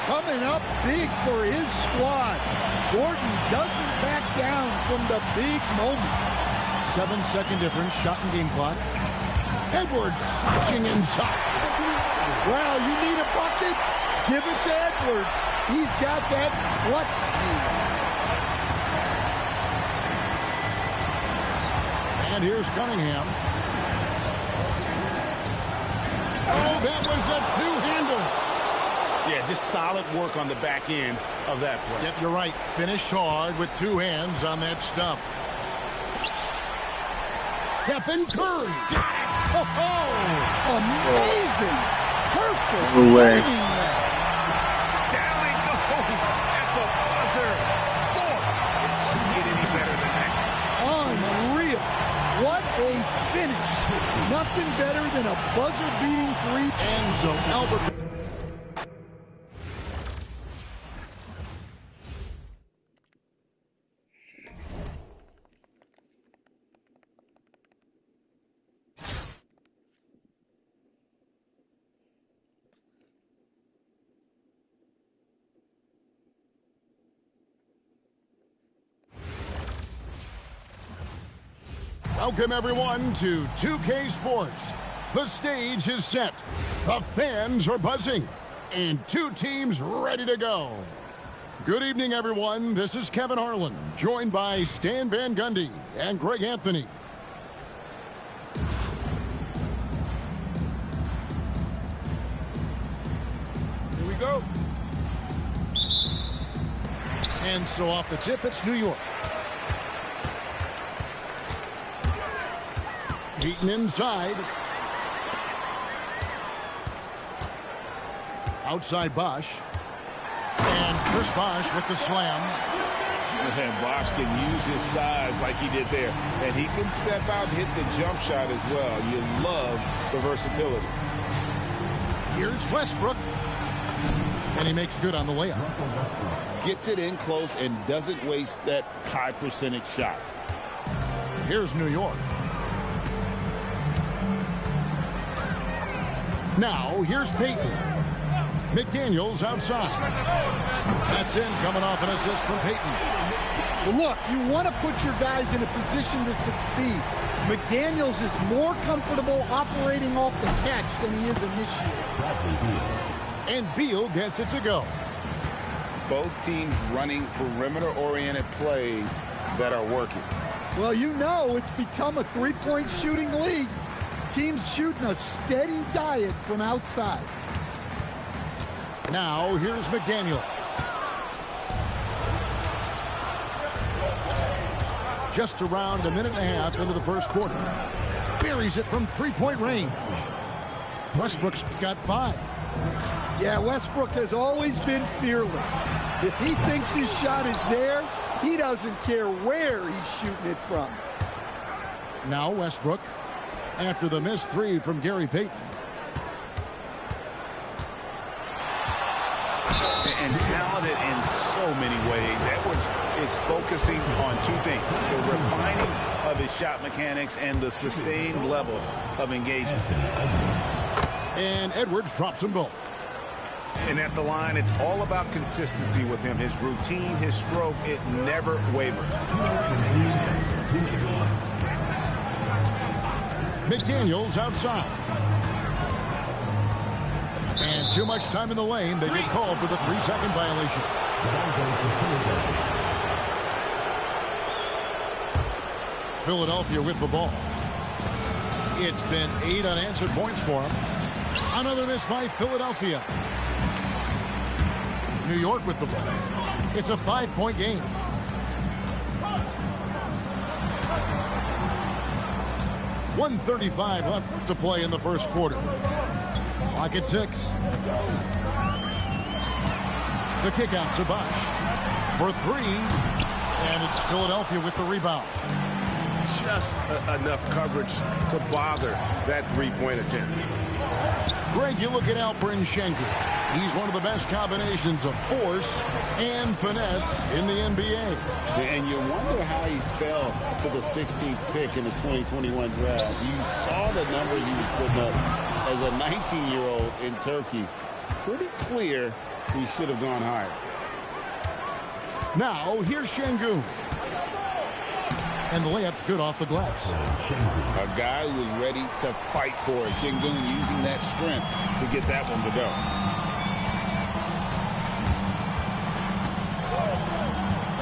Coming up big for his squad. Gordon doesn't back down from the big moment. 7-second difference, shot and game clock. Edwards slashing inside. Well, you need a bucket? Give it to Edwards. He's got that clutch gene. And here's Cunningham. Oh, that was a two-hander. Yeah, just solid work on the back end of that play. Yep, you're right. Finished hard with two hands on that stuff. Stephen Curry. Got it. Oh, amazing. Perfect. No way. Down it goes at the buzzer. Boy, it's get any better than that. Unreal. What a finish. Nothing better than a buzzer-beating three. And so Albert. Welcome, everyone, to 2K Sports. The stage is set. The fans are buzzing. And two teams ready to go. Good evening, everyone. This is Kevin Harlan, joined by Stan Van Gundy and Greg Anthony. Here we go. And so off the tip, it's New Myteam inside. Outside Bosch. And Chris Bosch with the slam. And Bosch can use his size like he did there. And he can step out and hit the jump shot as well. You love the versatility. Here's Westbrook. And he makes good on the layup. Gets it in close and doesn't waste that high percentage shot. Here's New York. Now, here's Payton. McDaniels outside. That's in, coming off an assist from Payton. Well, look, you want to put your guys in a position to succeed. McDaniels is more comfortable operating off the catch than he is initiating. And Beal gets it to go. Both teams running perimeter-oriented plays that are working. Well, you know it's become a three-point shooting league. Teams shooting a steady diet from outside. Now, here's McDaniels. Just around a minute and a half into the first quarter. Buries it from three-point range. Westbrook's got 5. Yeah, Westbrook has always been fearless. If he thinks his shot is there, he doesn't care where he's shooting it from. Now Westbrook, after the missed 3 from Gary Payton. And talented in so many ways. Edwards is focusing on 2 things: the refining of his shot mechanics and the sustained level of engagement. And Edwards drops them both. And at the line, it's all about consistency with him. His routine, his stroke, it never wavers. McDaniels outside. And too much time in the lane. They get called for the 3-second violation. Philadelphia with the ball. It's been 8 unanswered points for him. Another miss by Philadelphia. New York with the ball. It's a 5-point game. .135 left to play in the first quarter. Clock at 6. The kick out to Bosch for 3. And it's Philadelphia with the rebound. Just enough coverage to bother that three-point attempt. Greg, you look at Alperen Sengun. He's one of the best combinations of force and finesse in the NBA. And you wonder how he fell to the 16th pick in the 2021 draft. You saw the numbers he was putting up as a 19-year-old in Turkey. Pretty clear he should have gone higher. Now, here's Sengun. And the layup's good off the glass. A guy who was ready to fight for it. Sengun using that strength to get that one to go.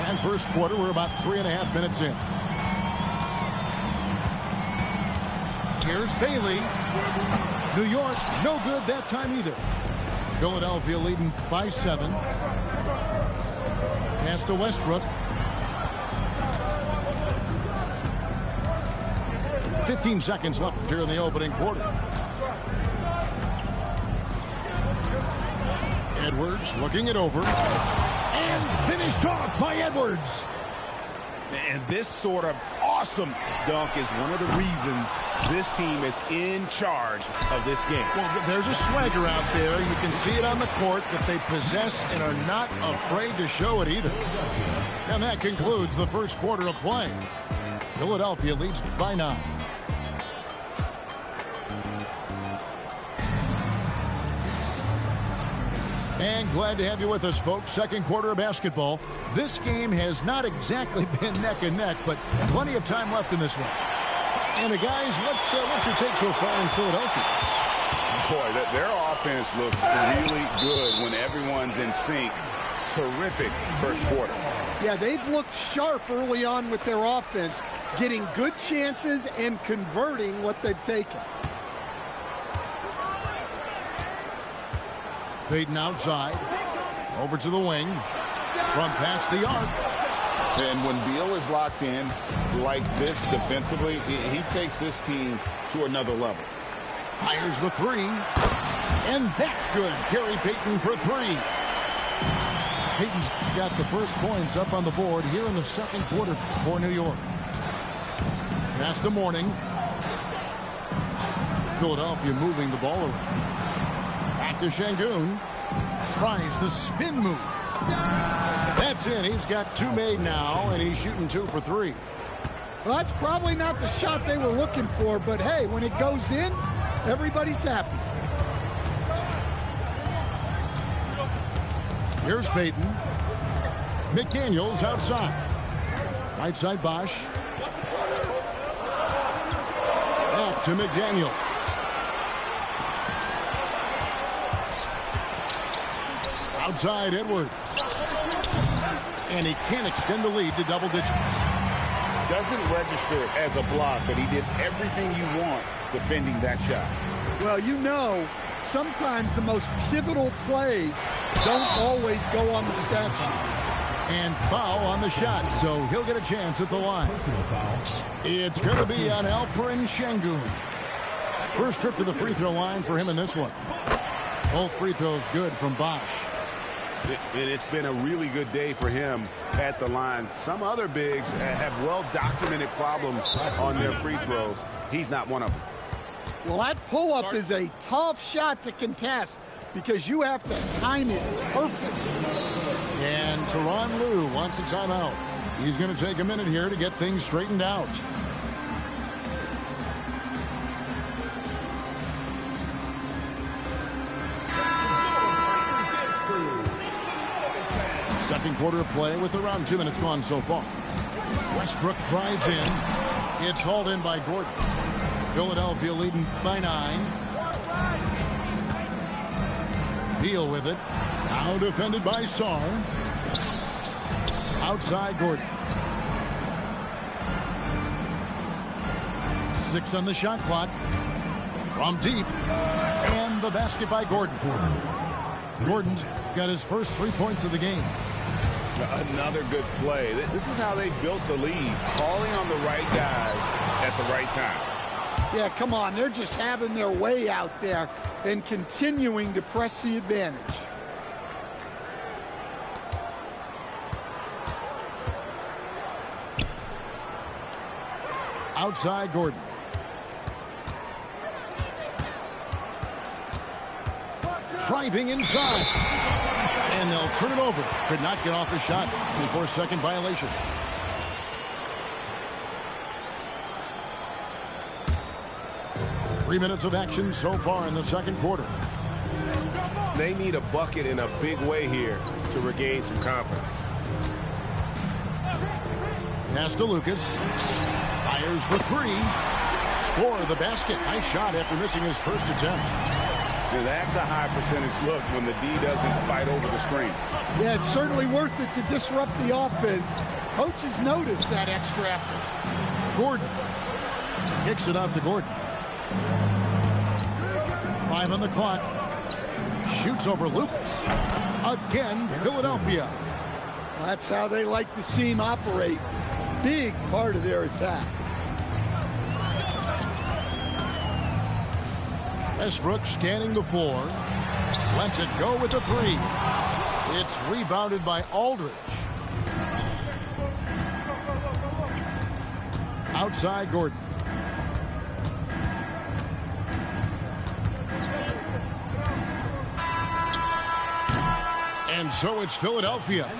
And first quarter, we're about 3.5 minutes in. Here's Bailey. New York, no good that time either. Philadelphia leading by 7. Pass to Westbrook. 15 seconds left here in the opening quarter. Edwards looking it over. And finished off by Edwards. And this sort of awesome dunk is one of the reasons this team is in charge of this game. Well, there's a swagger out there. You can see it on the court that they possess and are not afraid to show it either. And that concludes the first quarter of play. Philadelphia leads by 9. And glad to have you with us, folks. Second quarter of basketball. This game has not exactly been neck and neck, but plenty of time left in this one. And guys, what's your take so far in Philadelphia? Boy, their offense looks really good when everyone's in sync. Terrific first quarter. Yeah, they've looked sharp early on with their offense, getting good chances and converting what they've taken. Payton outside. Over to the wing. From past the arc. And when Beal is locked in like this defensively, he takes this team to another level. Fires the 3. And that's good. Gary Payton for 3. Payton's got the first points up on the board here in the second quarter for New York. Pass to Mourning. Philadelphia moving the ball around. Back to Sengun. Tries the spin move. That's in. He's got 2 made now, and he's shooting 2 for 3. Well, that's probably not the shot they were looking for, but hey, when it goes in, everybody's happy. Here's Payton. McDaniels outside. Right side Bosch. Back to McDaniels. Outside Edwards. And he can't extend the lead to double digits. Doesn't register as a block, but he did everything you want defending that shot. Well, you know, sometimes the most pivotal plays don't always go on the stat sheet. And foul on the shot, so he'll get a chance at the line. It's going to be on Alperen Sengun. First trip to the free throw line for him in this one. Both free throws good from Bosch. And it's been a really good day for him at the line. Some other bigs have well-documented problems on their free throws. He's not one of them. Well, that pull-up is a tough shot to contest because you have to time it perfectly. And Tyronn Lue wants a timeout. He's going to take a minute here to get things straightened out. Second quarter of play with around 2 minutes gone so far. Westbrook drives in. It's hauled in by Gordon. Philadelphia leading by 9. Beal with it. Now defended by Sarr. Outside Gordon. 6 on the shot clock. From deep. And the basket by Gordon. Gordon's got his first 3 points of the game. Another good play. This is how they built the lead. Calling on the right guys at the right time. Yeah, come on. They're just having their way out there and continuing to press the advantage. Outside Gordon. Driving inside. And they'll turn it over. Could not get off his shot. 24-second violation. Three minutes of action so far in the second quarter. They need a bucket in a big way here to regain some confidence. Pass to Lucas. Fires for 3. Score the basket. Nice shot after missing his first attempt. Yeah, that's a high percentage look when the D doesn't fight over the screen. Yeah, it's certainly worth it to disrupt the offense. Coaches notice that extra effort. Gordon. Kicks it out to Gordon. 5 on the clock. Shoots over Lucas. Again, Philadelphia. That's how they like to see him operate. Big part of their attack. Westbrook scanning the floor. Lets it go with the 3. It's rebounded by Aldridge. Outside Gordon. And so it's Philadelphia.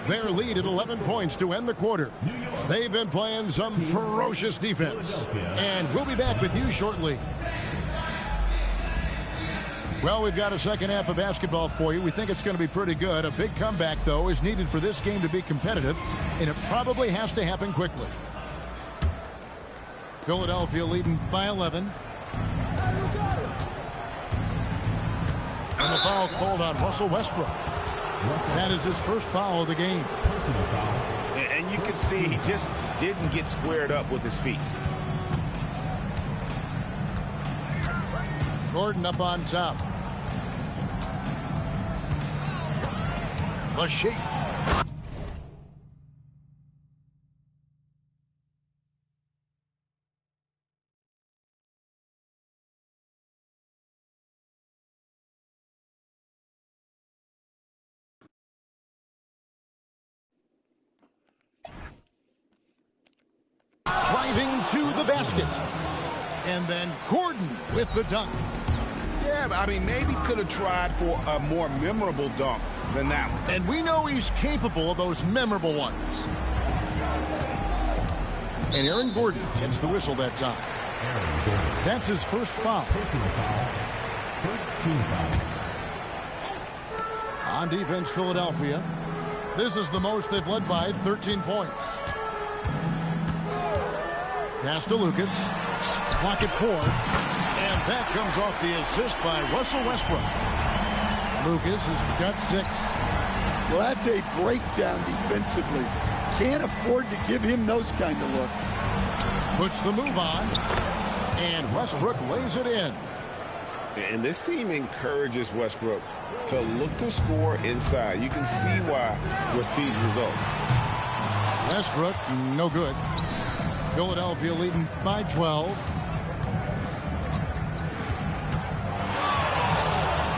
Their lead at 11 points to end the quarter. They've been playing some ferocious defense. And we'll be back with you shortly. Well, we've got a second half of basketball for you. We think it's going to be pretty good. A big comeback, though, is needed for this game to be competitive, and it probably has to happen quickly. Philadelphia leading by 11. And the foul called on Russell Westbrook. That is his first foul of the game. And you can see he just didn't get squared up with his feet. Gordon up on top. The shake. Driving to the basket. And then Gordon with the dunk. Yeah, I mean, maybe could have tried for a more memorable dunk than that one. And we know he's capable of those memorable ones. And Aaron Gordon gets the whistle that time. That's his first foul. First team foul. On defense, Philadelphia. This is the most they've led by 13 points. Pass to Lucas. Clock at 4. And that comes off the assist by Russell Westbrook. Lucas has got 6. Well, that's a breakdown defensively. Can't afford to give him those kind of looks. Puts the move on. And Westbrook lays it in. And this team encourages Westbrook to look to score inside. You can see why with these results. Westbrook, no good. Philadelphia leading by 12.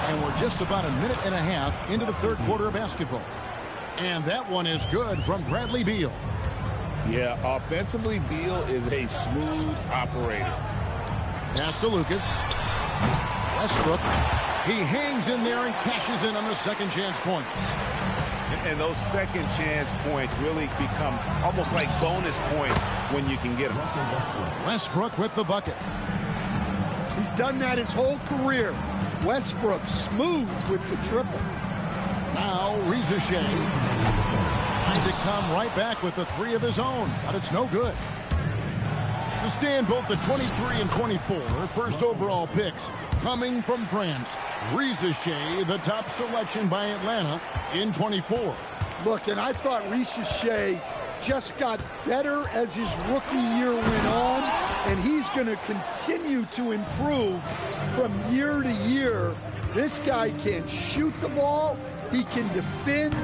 And we're just about a minute and a half into the third quarter of basketball. And that one is good from Bradley Beal. Yeah, offensively, Beal is a smooth operator. Pass to Lucas. Westbrook. He hangs in there and cashes in on the second chance points. And those second chance points really become almost like bonus points when you can get them. Westbrook with the bucket. He's done that his whole career. Westbrook smooth with the triple. Now Rizichet trying to come right back with the 3 of his own, but it's no good. To stand both the 23 and 24 first overall picks, Coming from France, Cheesey, the top selection by Atlanta in 24. Look, and I thought Cheesey just got better as his rookie year went on, and he's going to continue to improve from year to year. This guy can shoot the ball, he can defend,